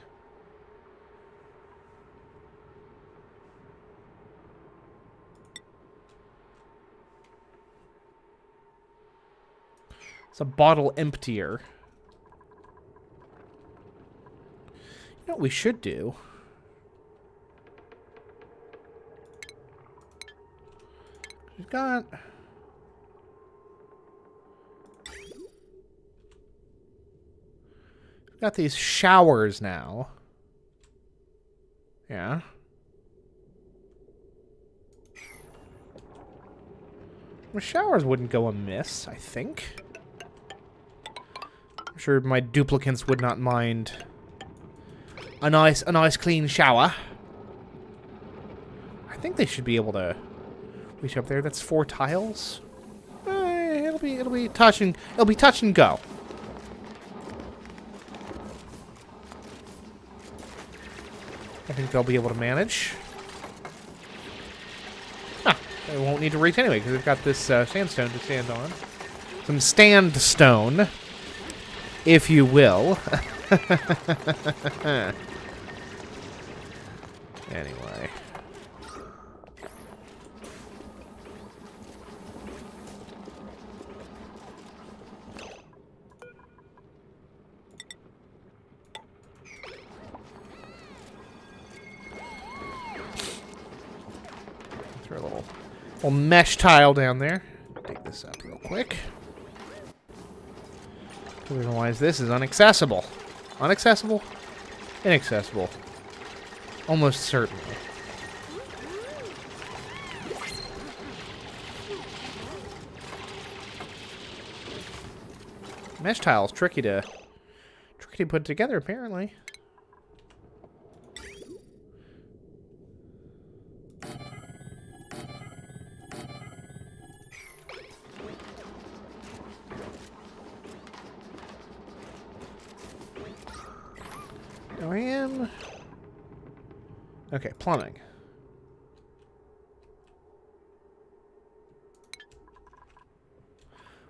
It's a bottle emptier. You know what we should do? We've got... We've got these showers now. Yeah. Well, showers wouldn't go amiss, I think. I'm sure my duplicants would not mind a nice clean shower. I think they should be able to reach up there. That's 4 tiles. It'll be touch and go. I think they'll be able to manage. They won't need to reach anyway because they've got this sandstone to stand on. some stand stone, if you will. Anyway. Throw a little mesh tile down there. Take this up real quick. Otherwise, this is unaccessible. Unaccessible? Inaccessible. Almost certainly. Mesh tiles tricky to put together, apparently. I am... Okay, plumbing.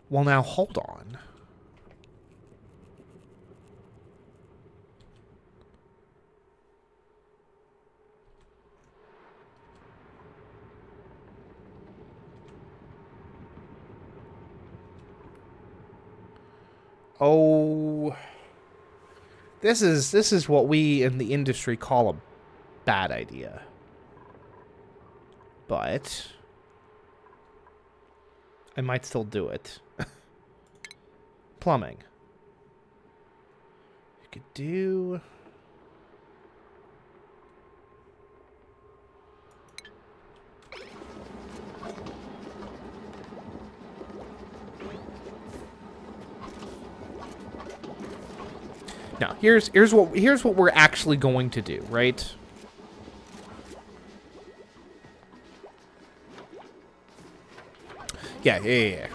Well, now, hold on. Oh... This is what we in the industry call a bad idea. But I might still do it. Plumbing. You could do... Now, here's what we're actually going to do, right? Yeah.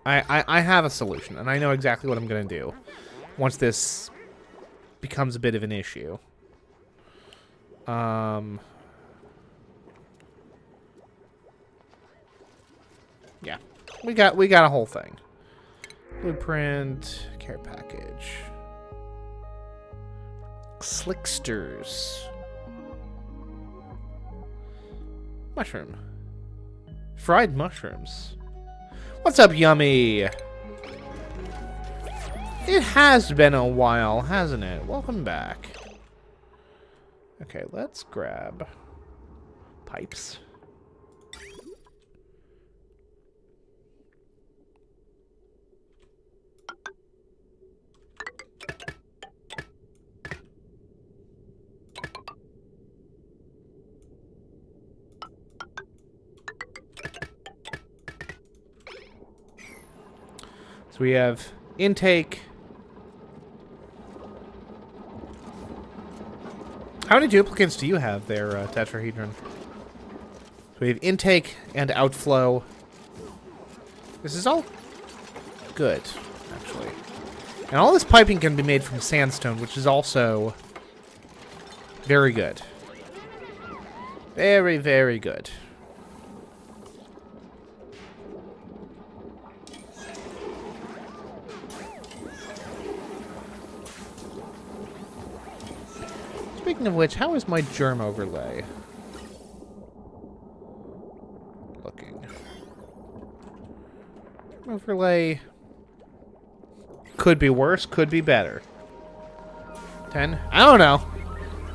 I have a solution, and I know exactly what I'm going to do once this becomes a bit of an issue. Yeah. We got a whole thing. Blueprint, care package. Slicksters. Mushroom. Fried mushrooms. What's up, Yummy? It has been a while, hasn't it? Welcome back. Okay, let's grab pipes. So we have intake. How many duplicates do you have there, Tetrahedron? So we have intake and outflow. This is all good, actually. And all this piping can be made from sandstone, which is also very good. Very, very good. Speaking of which, how is my germ overlay looking? Overlay could be worse, could be better. 10? I don't know.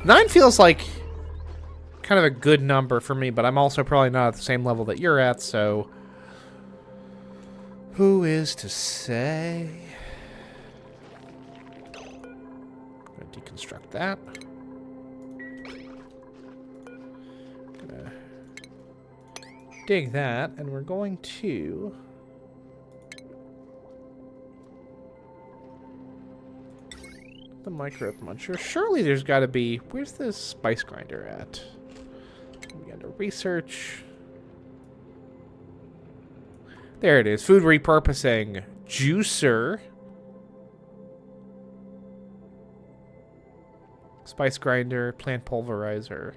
9 feels like kind of a good number for me, but I'm also probably not at the same level that you're at, so who is to say? I'm gonna deconstruct that. Gonna dig that, and we're going to the microwave muncher. Surely there's got to be... Where's the spice grinder at? We got to research. There it is. Food repurposing. Juicer. Spice grinder. Plant pulverizer.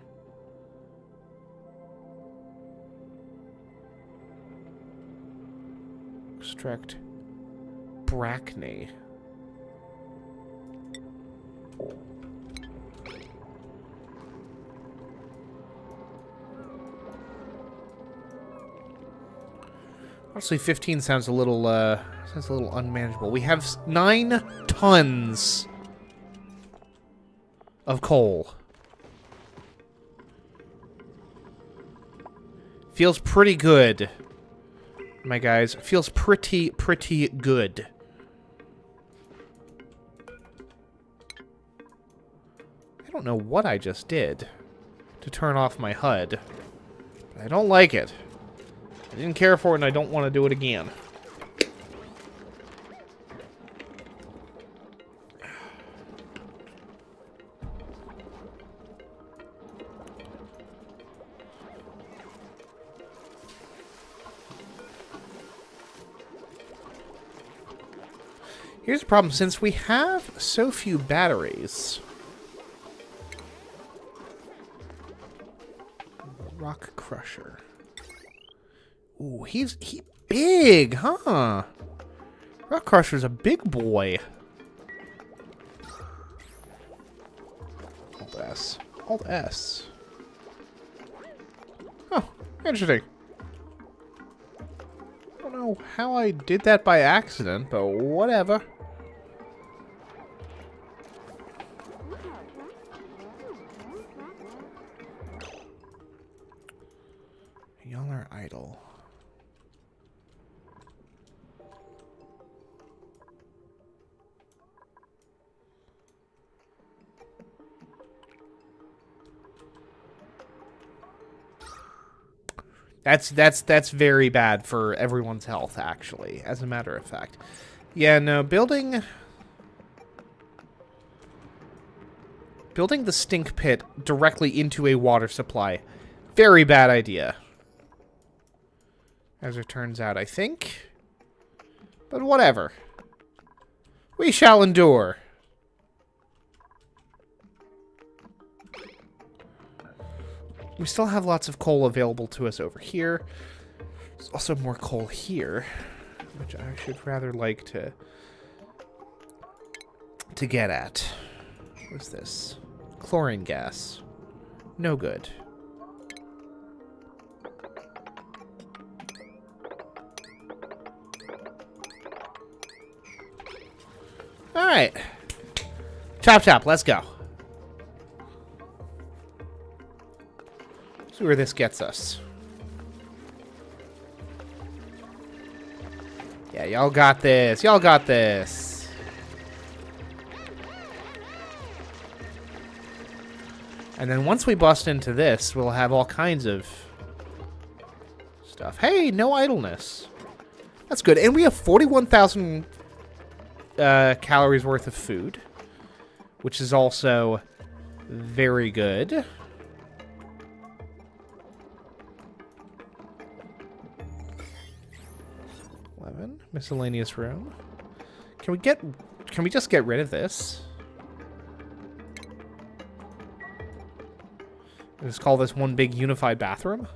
Extract Brackney. Honestly, 15 sounds a little unmanageable. We have 9 tons of coal. Feels pretty good, my guys. Feels pretty good. I don't know what I just did to turn off my HUD, but I don't like it. I didn't care for it, and I don't want to do it again. Here's the problem. Since we have so few batteries... Rock Crusher. Ooh, he's big, huh? Rock Crusher's a big boy. Alt S. Alt S. Oh, interesting. I don't know how I did that by accident, but whatever. Y'all are idle. That's very bad for everyone's health, actually, as a matter of fact. Yeah, no, building the stink pit directly into a water supply. Very bad idea. As it turns out, I think. But whatever. We shall endure. We still have lots of coal available to us over here. There's also more coal here, which I should rather like to get at. What's this? Chlorine gas. No good. Alright. Chop chop, let's go. See where this gets us. Yeah, y'all got this. Y'all got this. And then once we bust into this, we'll have all kinds of stuff. Hey, no idleness. That's good. And we have 41,000 calories worth of food, which is also very good. Miscellaneous room. Can we just get rid of this? Just call this one big unified bathroom?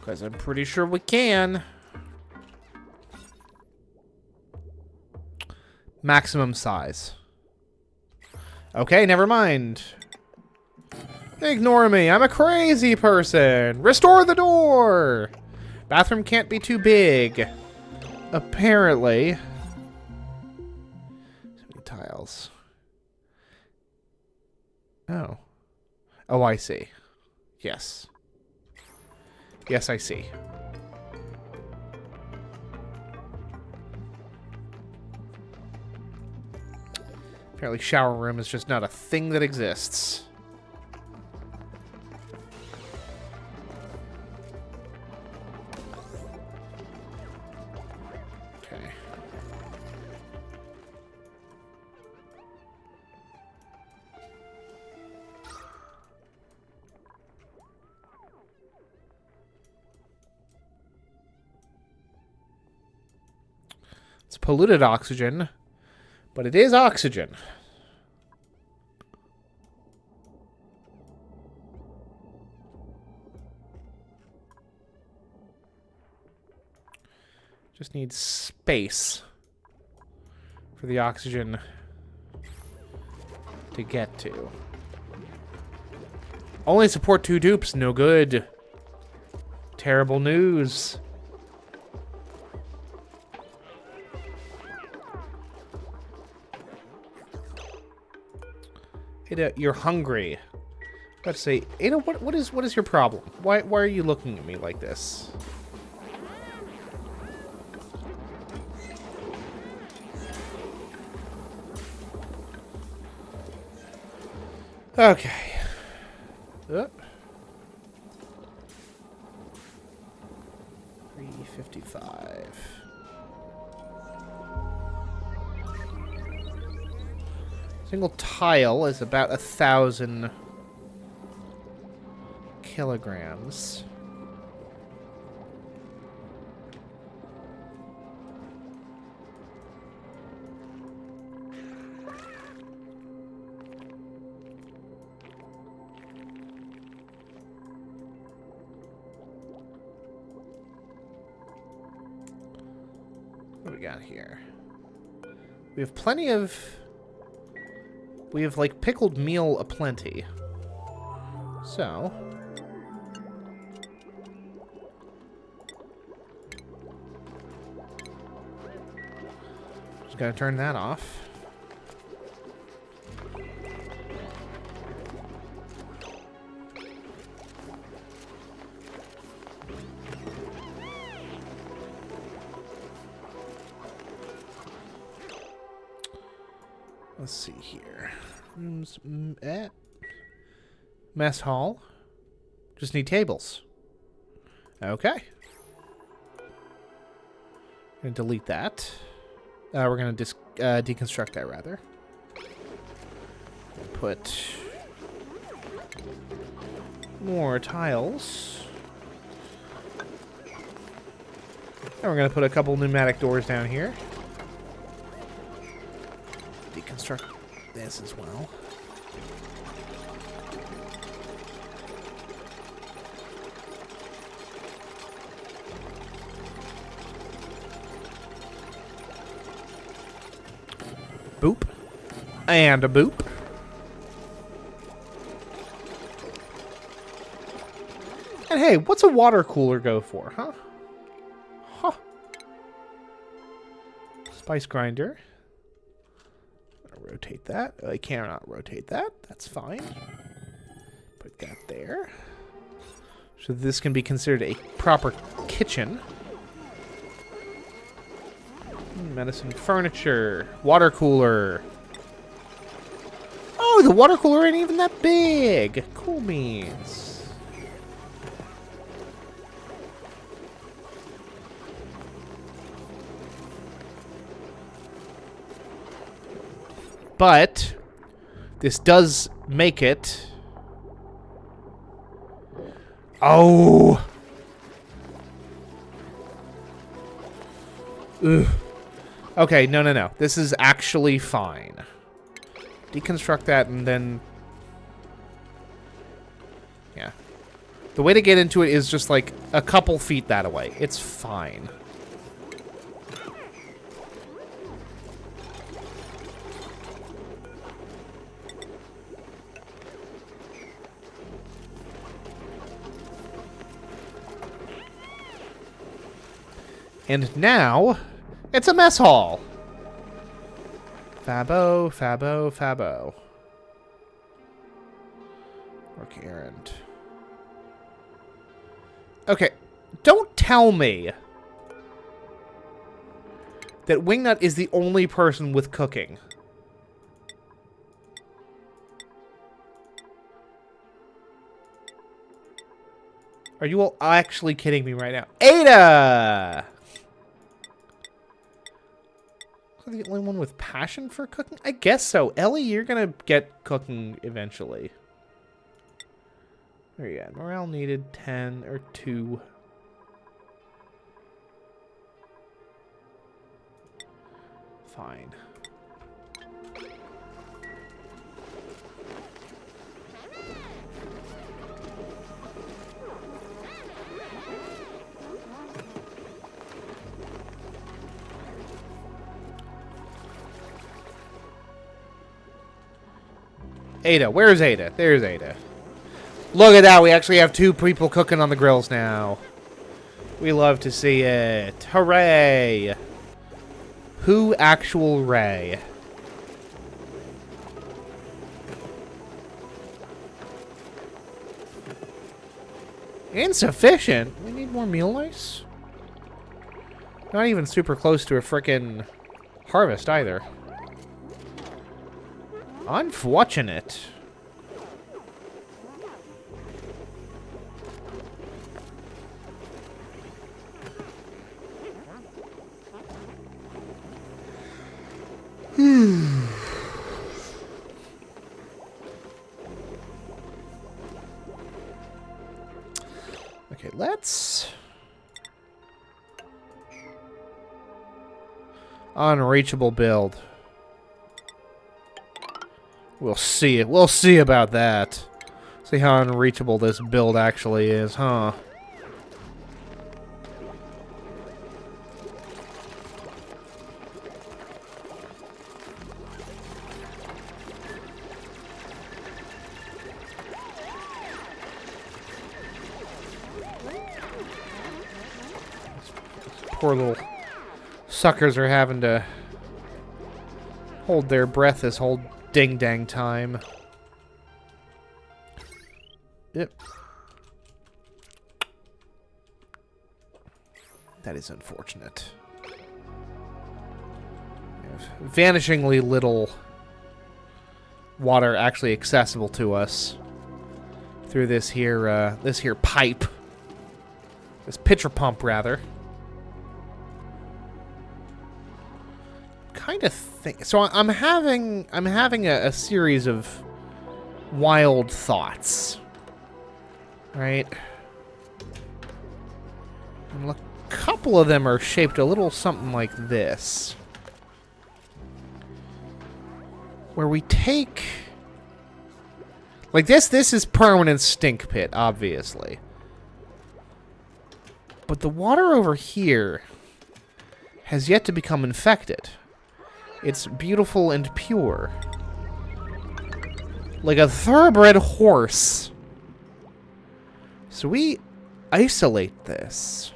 Because I'm pretty sure we can. Maximum size. Okay, never mind. Ignore me. I'm a crazy person. Restore the door. Bathroom can't be too big. Apparently. So many tiles. Oh. Oh, I see. Yes. Yes, I see. Apparently shower room is just not a thing that exists. Okay. Let's polluted oxygen, but it is oxygen. Just need space for the oxygen to get to. Only support 2 dupes. No good. Terrible news. Ada, you're hungry. Let's say, Ada, what is your problem? Why are you looking at me like this? Okay. 355. Single tile is about 1,000 kilograms. What do we got here? We have plenty of... We have, like, pickled meal aplenty. So... Just gotta turn that off. Let's see here. Mess hall. Just need tables. Okay. Gonna delete that. We're gonna deconstruct that rather. Put more tiles. And we're gonna put a couple pneumatic doors down here. Deconstruct this as well. Boop. And a boop. And hey, what's a water cooler go for, huh? Huh. Spice grinder. Rotate that. I cannot rotate that. That's fine. Put that there. So this can be considered a proper kitchen. Medicine furniture. Water cooler. Oh, the water cooler ain't even that big. Cool beans. But this does make it... Oh! Ugh. Okay, no. This is actually fine. Deconstruct that and then... Yeah. The way to get into it is just like a couple feet that away. It's fine. And now, it's a mess hall. Fabo, fabo, fabo. Work errand. Okay, don't tell me that Wingnut is the only person with cooking. Are you all actually kidding me right now? Ada! The only one with passion for cooking? I guess so. Ellie, you're gonna get cooking eventually. Where you at? Morale needed 10 or 2. Fine. Ada, where's Ada? There's Ada. Look at that, we actually have 2 people cooking on the grills now. We love to see it. Hooray! Who actual Ray? Insufficient? We need more meal ice? Not even super close to a frickin' harvest either. Unfortunate. Okay, let's... Unreachable build. We'll see it. We'll see about that. See how unreachable this build actually is, huh? Poor little suckers are having to hold their breath this whole ding-dang time. Yep. That is unfortunate. Vanishingly little water actually accessible to us through this here pipe. This pitcher pump, rather. Kind of think so. I'm having a series of wild thoughts, right? And a couple of them are shaped a little something like this, where we take like this. This is permanent stink pit, obviously, but the water over here has yet to become infected. It's beautiful and pure. Like a thoroughbred horse. So we isolate this.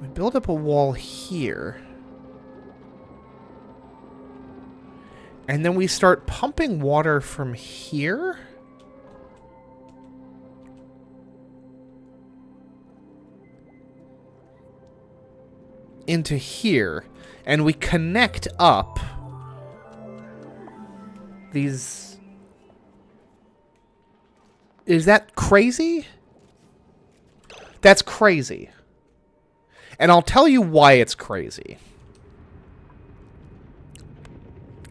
We build up a wall here. And then we start pumping water from here. Into here, and we connect up these. Is that crazy? That's crazy. And I'll tell you why it's crazy.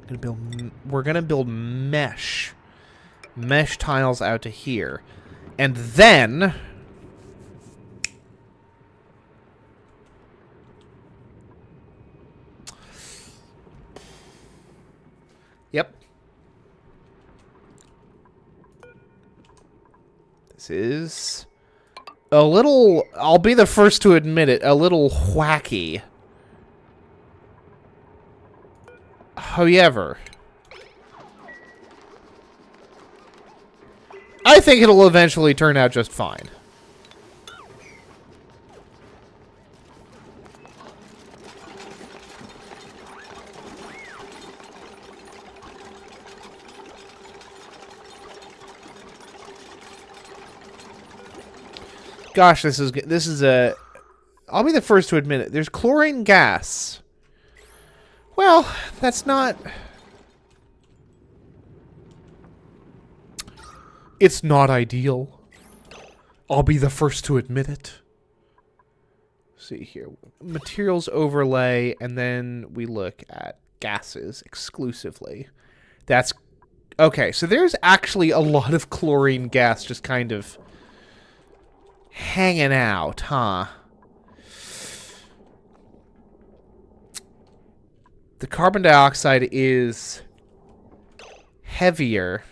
We're gonna build mesh tiles out to here, and then yep. This is a little, I'll be the first to admit it, a little wacky. However, I think it'll eventually turn out just fine. Gosh, this is a... I'll be the first to admit it. There's chlorine gas. Well, that's not... It's not ideal. I'll be the first to admit it. Let's see here. Materials overlay, and then we look at gases exclusively. That's... Okay, so there's actually a lot of chlorine gas just kind of hanging out, huh? The carbon dioxide is heavier.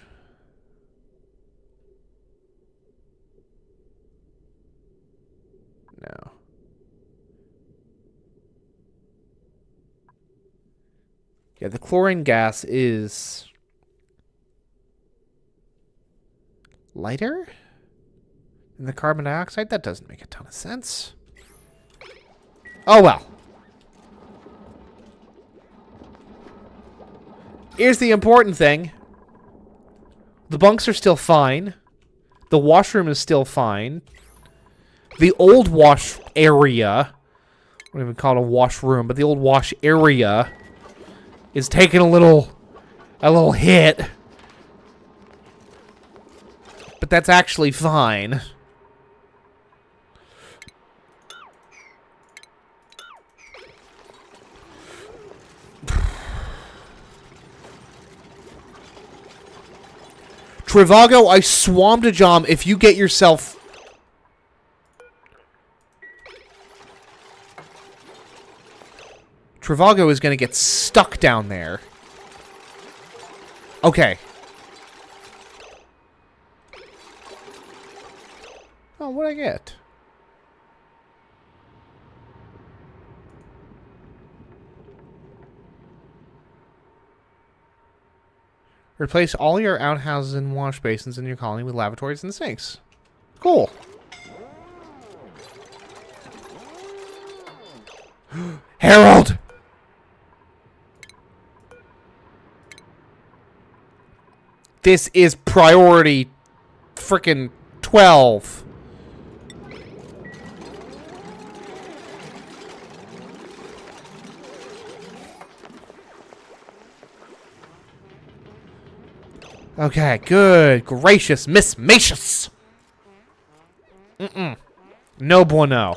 No. Yeah, the chlorine gas is lighter than the carbon dioxide? That doesn't make a ton of sense. Oh, well. Here's the important thing. The bunks are still fine. The washroom is still fine. The old wash area, I don't even call it a washroom, but the old wash area is taking a little hit. But that's actually fine. Trivago, I swam to Jom if you get yourself... Trivago is going to get stuck down there. Okay. Oh, what'd I get? Replace all your outhouses and wash basins in your colony with lavatories and sinks. Cool. Harold! This is priority frickin' 12. Okay, good. Gracious, Miss Macious. No bueno.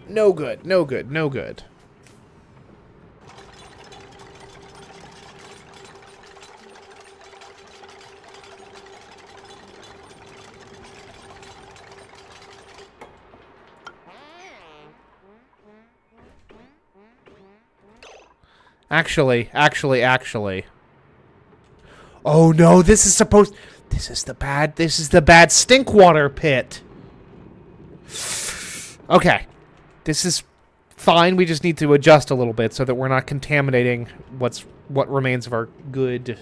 No good, no good, no good. Actually. Oh no, this is the bad stink water pit. Okay. This is fine. We just need to adjust a little bit so that we're not contaminating what remains of our good.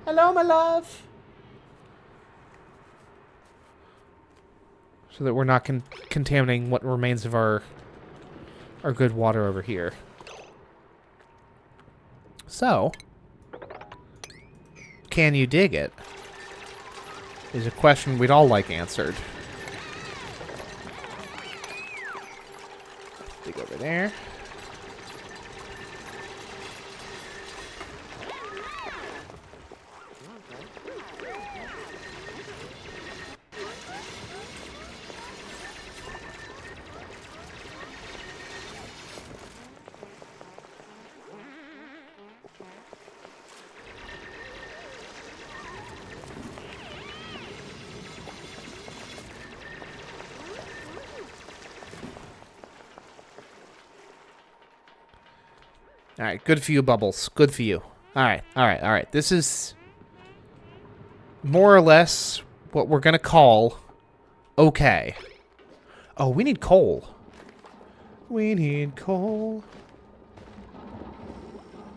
Hello, my love. So that we're not contaminating what remains of our good water over here. So, can you dig it? Is a question we'd all like answered. Dig over there. Alright, good for you, Bubbles. Good for you. Alright. This is more or less what we're gonna call okay. Oh, we need coal. We need coal.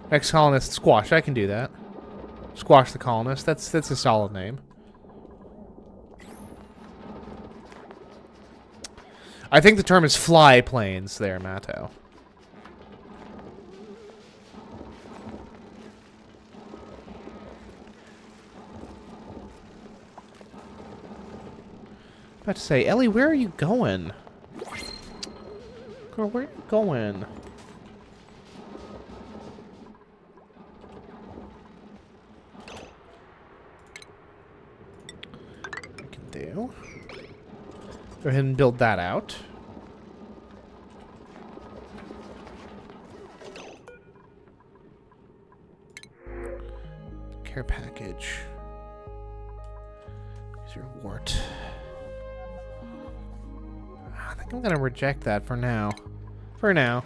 Next colonist, Squash. I can do that. Squash the colonist. That's a solid name. I think the term is fly planes there, Matto. About to say, Ellie, where are you going? Girl, where are you going? I can do. Go ahead and build that out. Care package. Here's your wart. I think I'm gonna reject that for now. For now.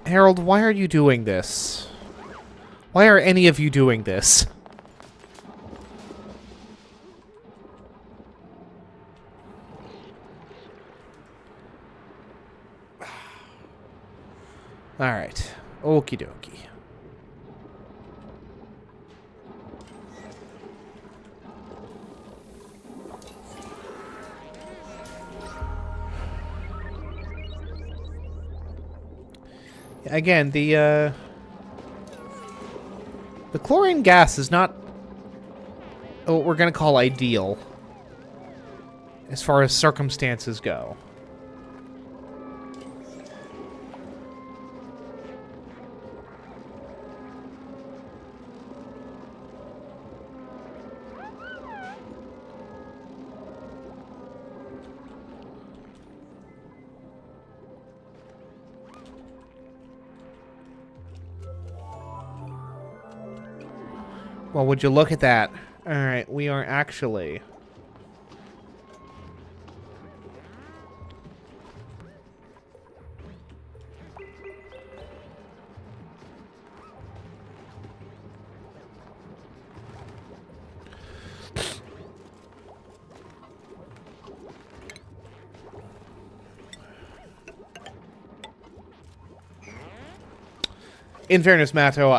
Harold, why are you doing this? Why are any of you doing this? Alright. Okie dokie. Again, the chlorine gas is not what we're gonna call ideal as far as circumstances go. Well, would you look at that? Alright, we are actually... In fairness, Matto,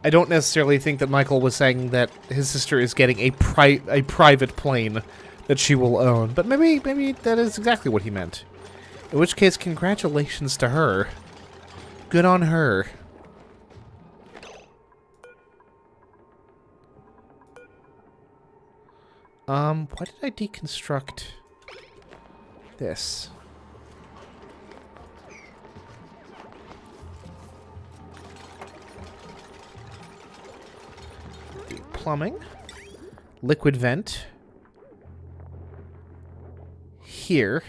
I don't necessarily think that Michael was saying that his sister is getting a private plane that she will own, but maybe that is exactly what he meant. In which case, congratulations to her. Good on her. Why did I deconstruct this? Plumbing, liquid vent, here,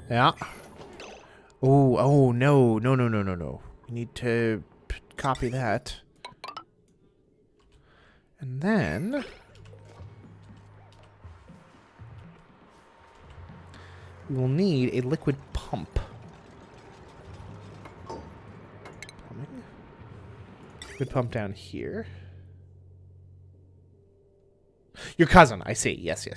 yeah. Oh no. We need to copy that, and then we will need a liquid pump. Liquid pump down here. Your cousin, I see. Yes.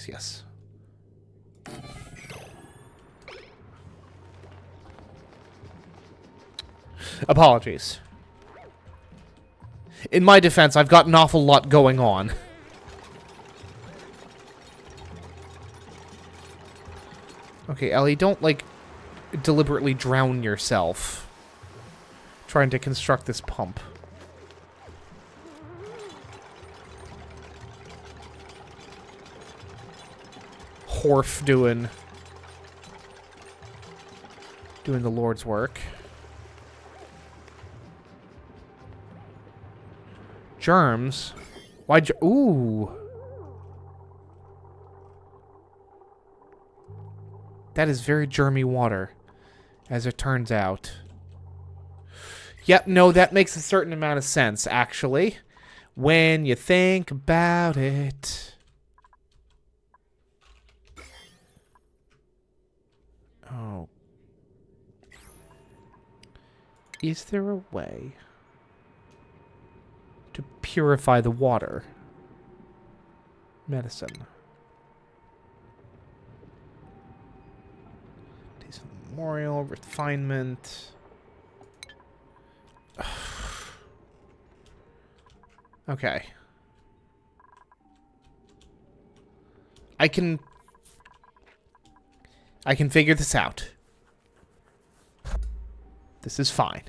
Apologies. In my defense, I've got an awful lot going on. Okay, Ellie, don't, like, deliberately drown yourself trying to construct this pump. Horf doing the Lord's work. Germs? Why? Ooh. That is very germy water, as it turns out. Yep, no, that makes a certain amount of sense, actually, when you think about it. Oh. Is there a way to purify the water? Medicine. Decent memorial, refinement. Okay. I can figure this out. This is fine.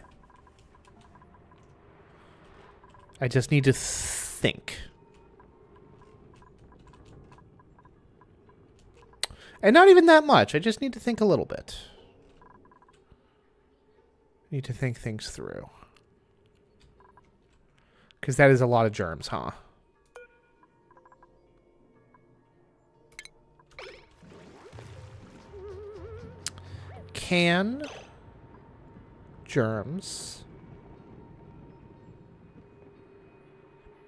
I just need to think. And not even that much. I just need to think a little bit. Need to think things through. Because that is a lot of germs, huh? Can germs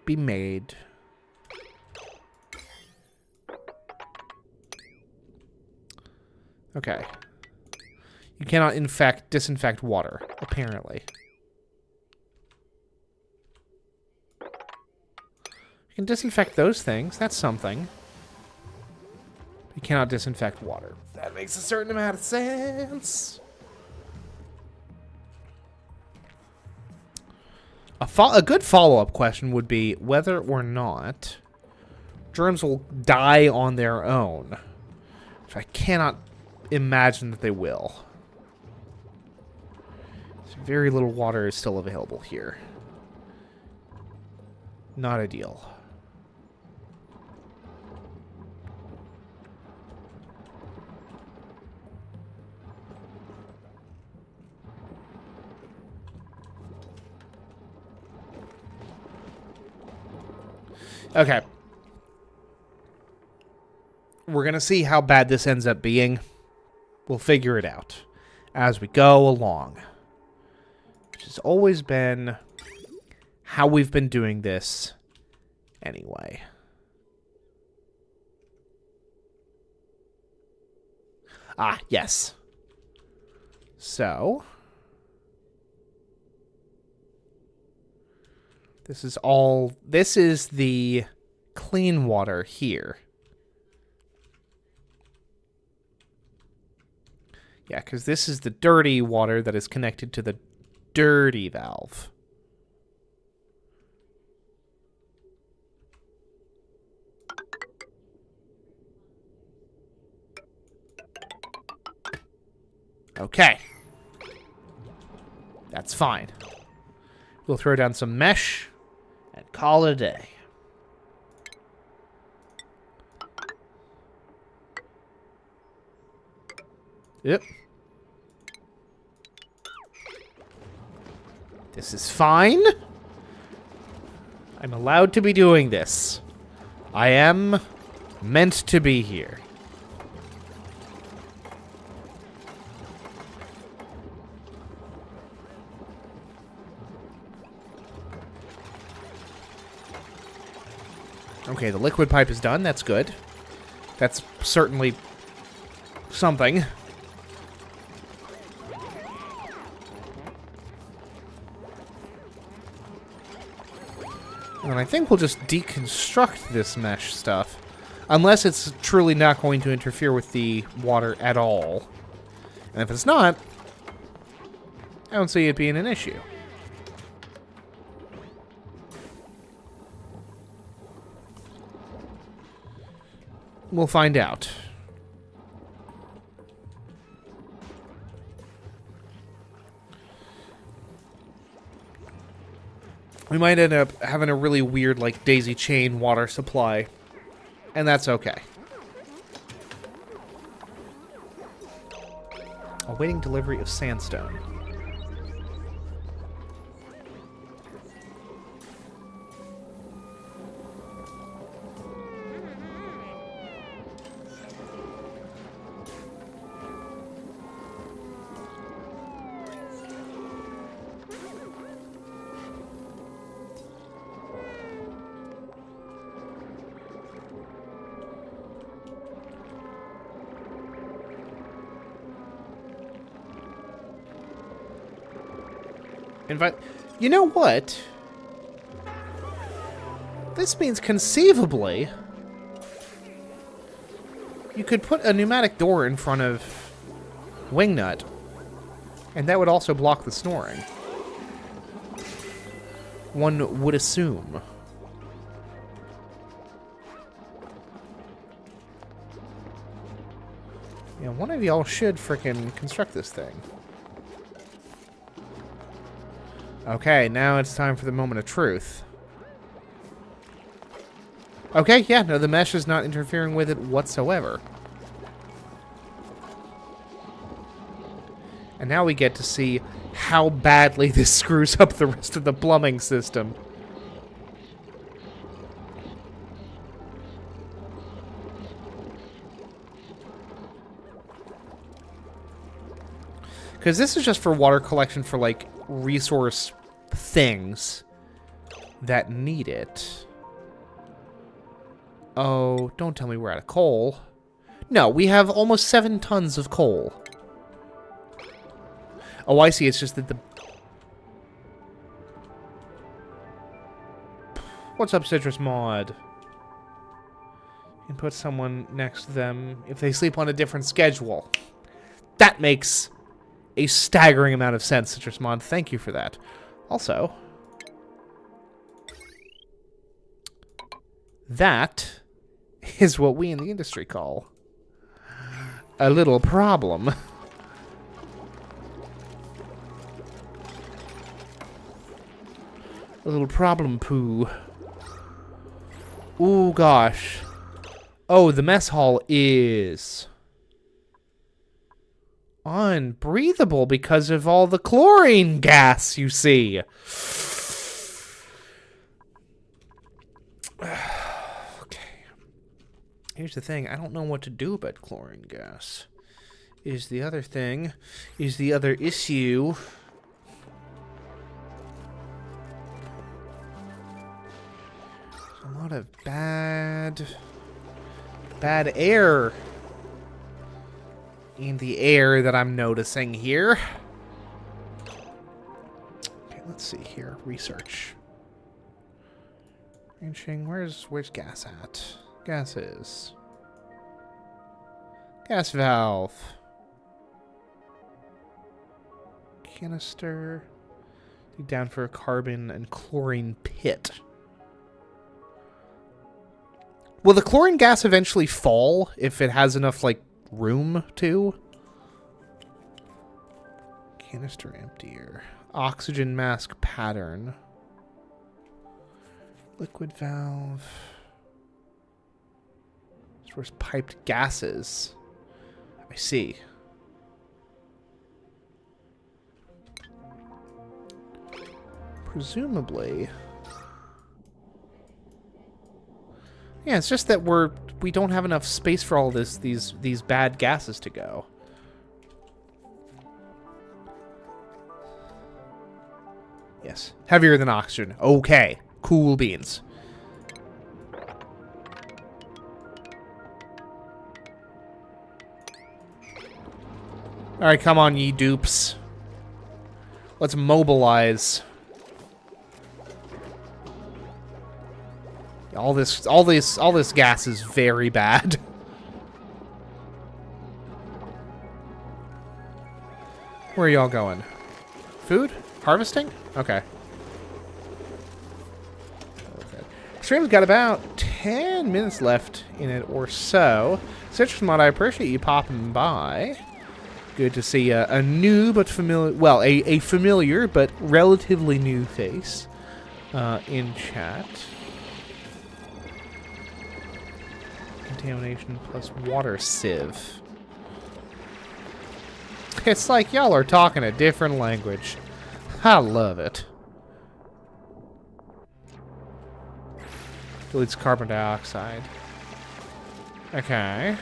be made okay. You cannot disinfect water, apparently. You can disinfect those things. That's something. You cannot disinfect water. That makes a certain amount of sense. A good follow-up question would be whether or not germs will die on their own. Which I cannot imagine that they will. So very little water is still available here. Not ideal. Okay. We're going to see how bad this ends up being. We'll figure it out as we go along. Which has always been how we've been doing this anyway. Ah, yes. So this is the clean water here. Yeah, because this is the dirty water that is connected to the dirty valve. Okay. That's fine. We'll throw down some mesh and call it a day. Yep. This is fine. I'm allowed to be doing this. I am meant to be here. Okay, the liquid pipe is done. That's good. That's certainly something. And I think we'll just deconstruct this mesh stuff. Unless it's truly not going to interfere with the water at all. And if it's not, I don't see it being an issue. We'll find out. We might end up having a really weird, like, daisy chain water supply. And that's okay. Awaiting delivery of sandstone. Invite. You know what? This means conceivably you could put a pneumatic door in front of Wingnut, and that would also block the snoring. One would assume. Yeah, one of y'all should frickin' construct this thing. Okay, now it's time for the moment of truth. Okay, yeah, no, the mesh is not interfering with it whatsoever. And now we get to see how badly this screws up the rest of the plumbing system. Because this is just for water collection for, like, resource things that need it. Oh, don't tell me we're out of coal. No, we have almost 7 tons of coal. Oh, I see. It's just that the... What's up, Citrus Mod? You can put someone next to them if they sleep on a different schedule. That makes a staggering amount of sense, Citrus Mod. Thank you for that. Also, that is what we in the industry call a little problem. A little problem poo. Ooh, gosh. Oh, the mess hall is unbreathable because of all the chlorine gas, you see. Okay. Here's the thing. I don't know what to do about chlorine gas. Is the other thing. Is the other issue. A lot of bad air in the air that I'm noticing here. Okay, let's see here. Research. Reaching. Where's gas at? Gas is. Gas valve. Canister. Dig down for a carbon and chlorine pit. Will the chlorine gas eventually fall if it has enough, like, room to? Canister emptier. Oxygen mask pattern. Liquid valve. Stores piped gases. I see. Presumably. Yeah, it's just that we don't have enough space for all these bad gases to go. Yes, heavier than oxygen. Okay, cool beans. All right, come on, ye dupes. Let's mobilize. All this gas is very bad. Where are y'all going? Food? Harvesting? Okay. Stream's got about 10 minutes left in it or so. Citrus Mod, I appreciate you popping by. Good to see a new but familiar, well, a familiar but relatively new face in chat. Contamination plus water sieve. It's like y'all are talking a different language. I love it. Deletes carbon dioxide. Okay.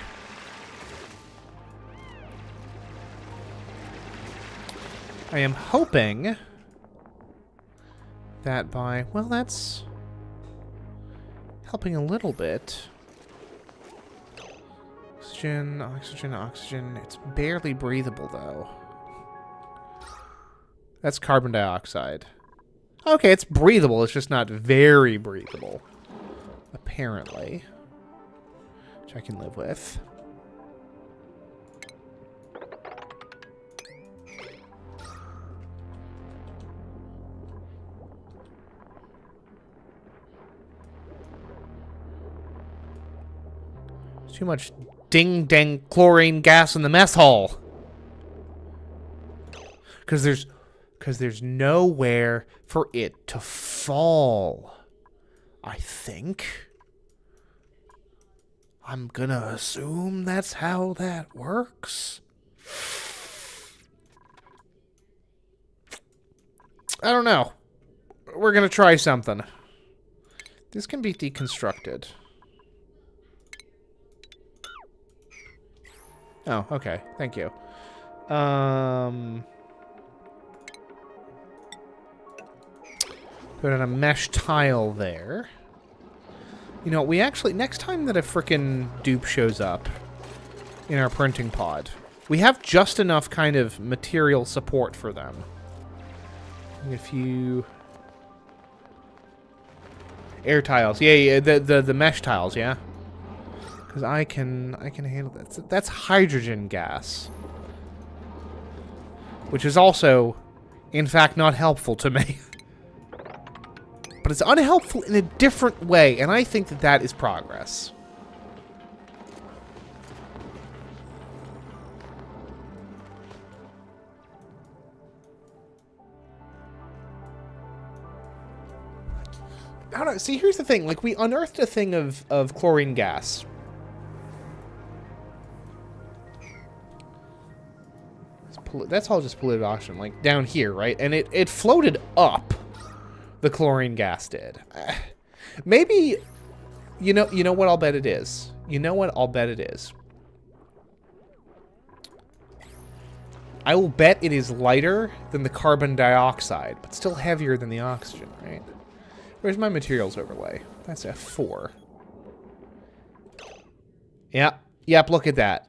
I am hoping that by, well, that's helping a little bit. Oxygen, oxygen, oxygen. It's barely breathable, though. That's carbon dioxide. Okay, it's breathable. It's just not very breathable. Apparently. Which I can live with. Too much ding-dang chlorine gas in the mess hall. Because there's nowhere for it to fall. I think. I'm gonna assume that's how that works. I don't know. We're gonna try something. This can be deconstructed. Oh, okay. Thank you. Put in a mesh tile there. You know, we actually... Next time that a frickin' dupe shows up in our printing pod, we have just enough kind of material support for them. If you... Air tiles. Yeah, the mesh tiles, yeah? Because I can handle that. That's hydrogen gas. Which is also, in fact, not helpful to me. But it's unhelpful in a different way, and I think that that is progress. I don't know. See, here's the thing. Like, we unearthed a thing of chlorine gas. That's all just polluted oxygen, like, down here, right? And it floated up. The chlorine gas did. Maybe, you know what I'll bet it is? You know what I'll bet it is? I will bet it is lighter than the carbon dioxide, but still heavier than the oxygen, right? Where's my materials overlay? That's F4. Yep, look at that.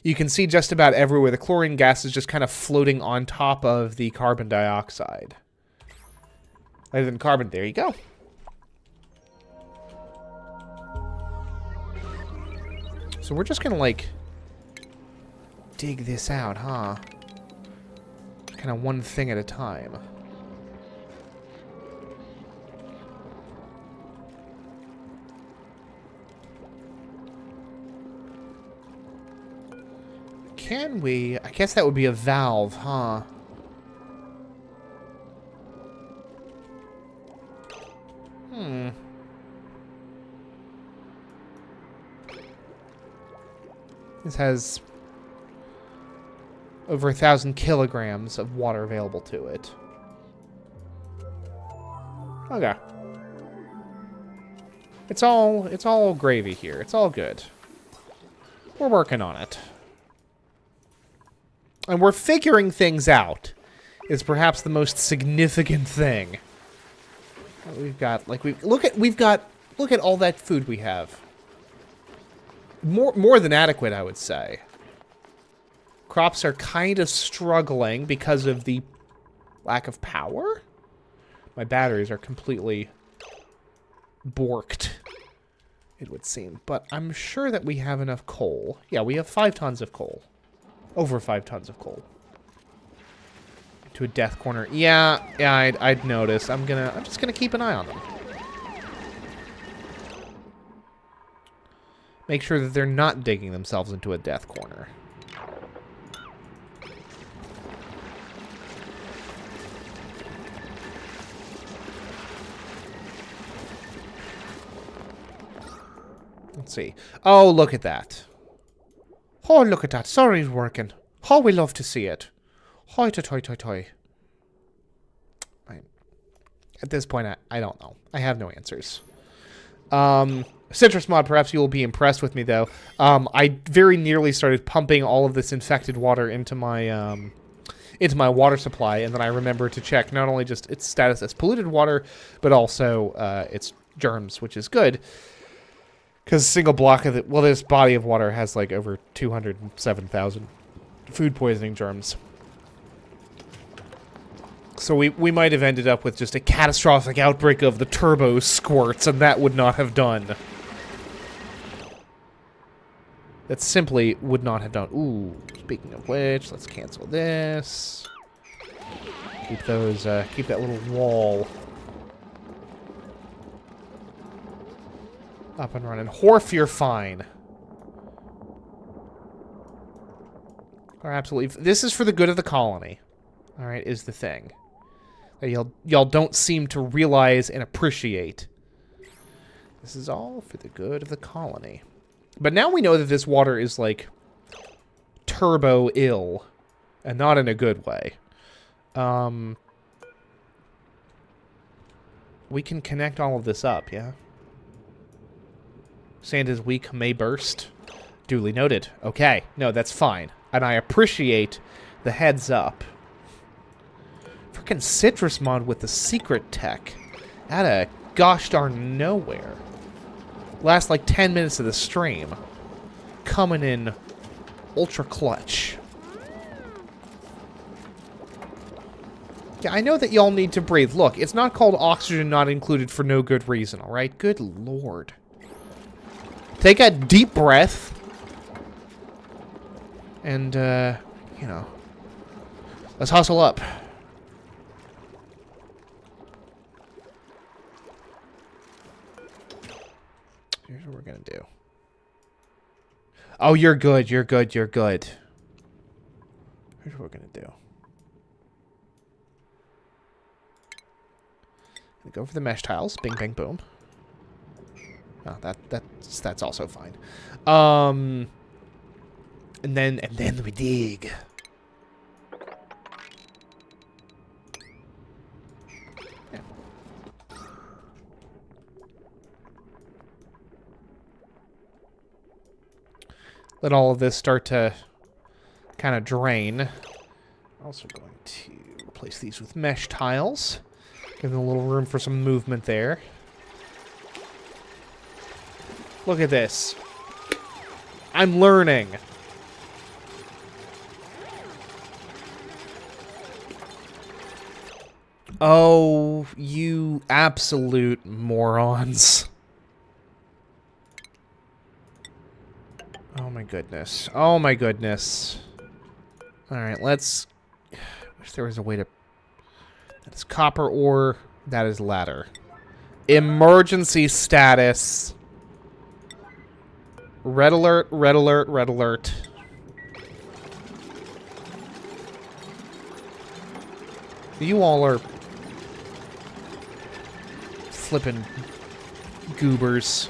You can see just about everywhere the chlorine gas is just kind of floating on top of the carbon dioxide. Other than carbon, there you go. So we're just gonna, like, dig this out, huh? Kind of one thing at a time. Can we? I guess that would be a valve, huh? This has over 1,000 kilograms of water available to it. Okay. It's all gravy here. It's all good. We're working on it. And we're figuring things out is perhaps the most significant thing. We've got, like, look at all that food we have. More than adequate, I would say. Crops are kind of struggling because of the lack of power. My batteries are completely borked, it would seem. But I'm sure that we have enough coal. Yeah, we have 5 tons of coal. Over 5 tons of coal. To a death corner. Yeah, I'd noticed. I'm just gonna keep an eye on them. Make sure that they're not digging themselves into a death corner. Let's see. Oh, look at that. Oh, look at that. Sorry, it's working. Oh, we love to see it. Hoi toi toi toi toi. At this point, I don't know. I have no answers. Citrus Mod, perhaps you will be impressed with me, though. I very nearly started pumping all of this infected water into my water supply, and then I remembered to check not only just its status as polluted water, but also its germs, which is good. Because a single block of this body of water has like over 207,000 food poisoning germs. So we might have ended up with just a catastrophic outbreak of the turbo squirts, and that would not have done. That simply would not have done. Ooh, speaking of which, let's cancel this. Keep those, keep that little wall up and running. Horf, you're fine. Or absolutely. This is for the good of the colony. Alright, is the thing. That y'all don't seem to realize and appreciate. This is all for the good of the colony. But now we know that this water is, like, turbo ill. And not in a good way. we can connect all of this up, yeah? Sand is weak, may burst. Duly noted. Okay, no, that's fine. And I appreciate the heads up. Frickin' Citrus Mod with the secret tech. Out of gosh darn nowhere. Last like 10 minutes of the stream. Coming in ultra clutch. Yeah, I know that y'all need to breathe. Look, it's not called Oxygen Not Included for no good reason, alright? Good lord. Take a deep breath. And, you know. Let's hustle up. Here's what we're gonna do. Oh, you're good, you're good, you're good. Here's what we're gonna do. Go for the mesh tiles. Bing, bang, boom. Oh, that's also fine. And then we dig. Yeah. Let all of this start to kind of drain. Also going to replace these with mesh tiles. Give them a little room for some movement there. Look at this. I'm learning. Oh, you absolute morons. Oh my goodness. Oh my goodness. Alright, let's... Wish there was a way to... That is copper ore. That is ladder. Emergency status. Red alert, red alert, red alert. You all are flipping goobers.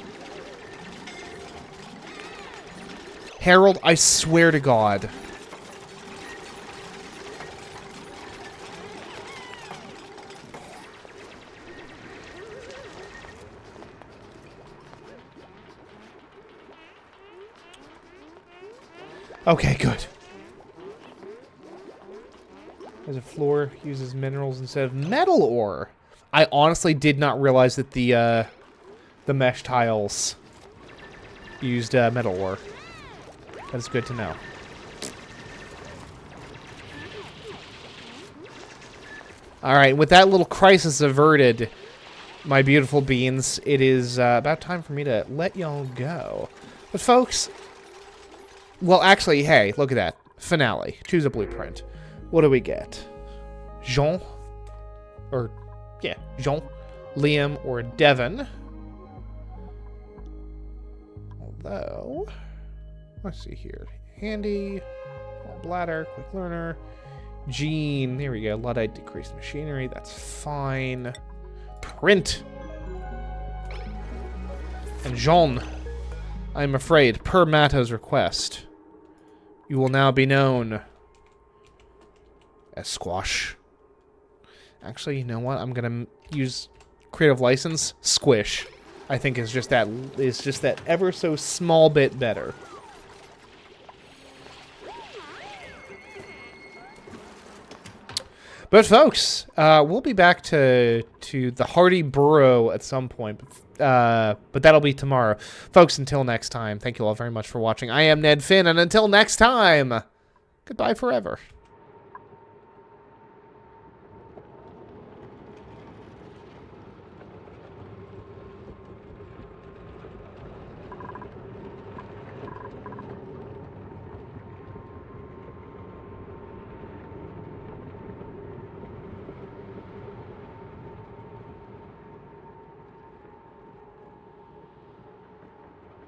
Harold, I swear to God. Okay, good. There's a floor, uses minerals instead of metal ore. I honestly did not realize that the mesh tiles used metal ore. That's good to know. Alright, with that little crisis averted, my beautiful beans, it is about time for me to let y'all go. But folks... Well, actually, hey, look at that. Finale. Choose a blueprint. What do we get? Jean? Or, yeah, Jean, Liam, or Devon. Although, let's see here. Handy, bladder, quick learner. Gene, there we go. Luddite, decreased machinery, that's fine. Print. And Jean, I'm afraid, per Matto's request, you will now be known as Squash. Actually, you know what? I'm gonna use creative license. Squish, I think is just that ever so small bit better. But folks, we'll be back to the Hardy Burrow at some point. But that'll be tomorrow. Folks, until next time, thank you all very much for watching. I am Ned Finn, and until next time, goodbye forever.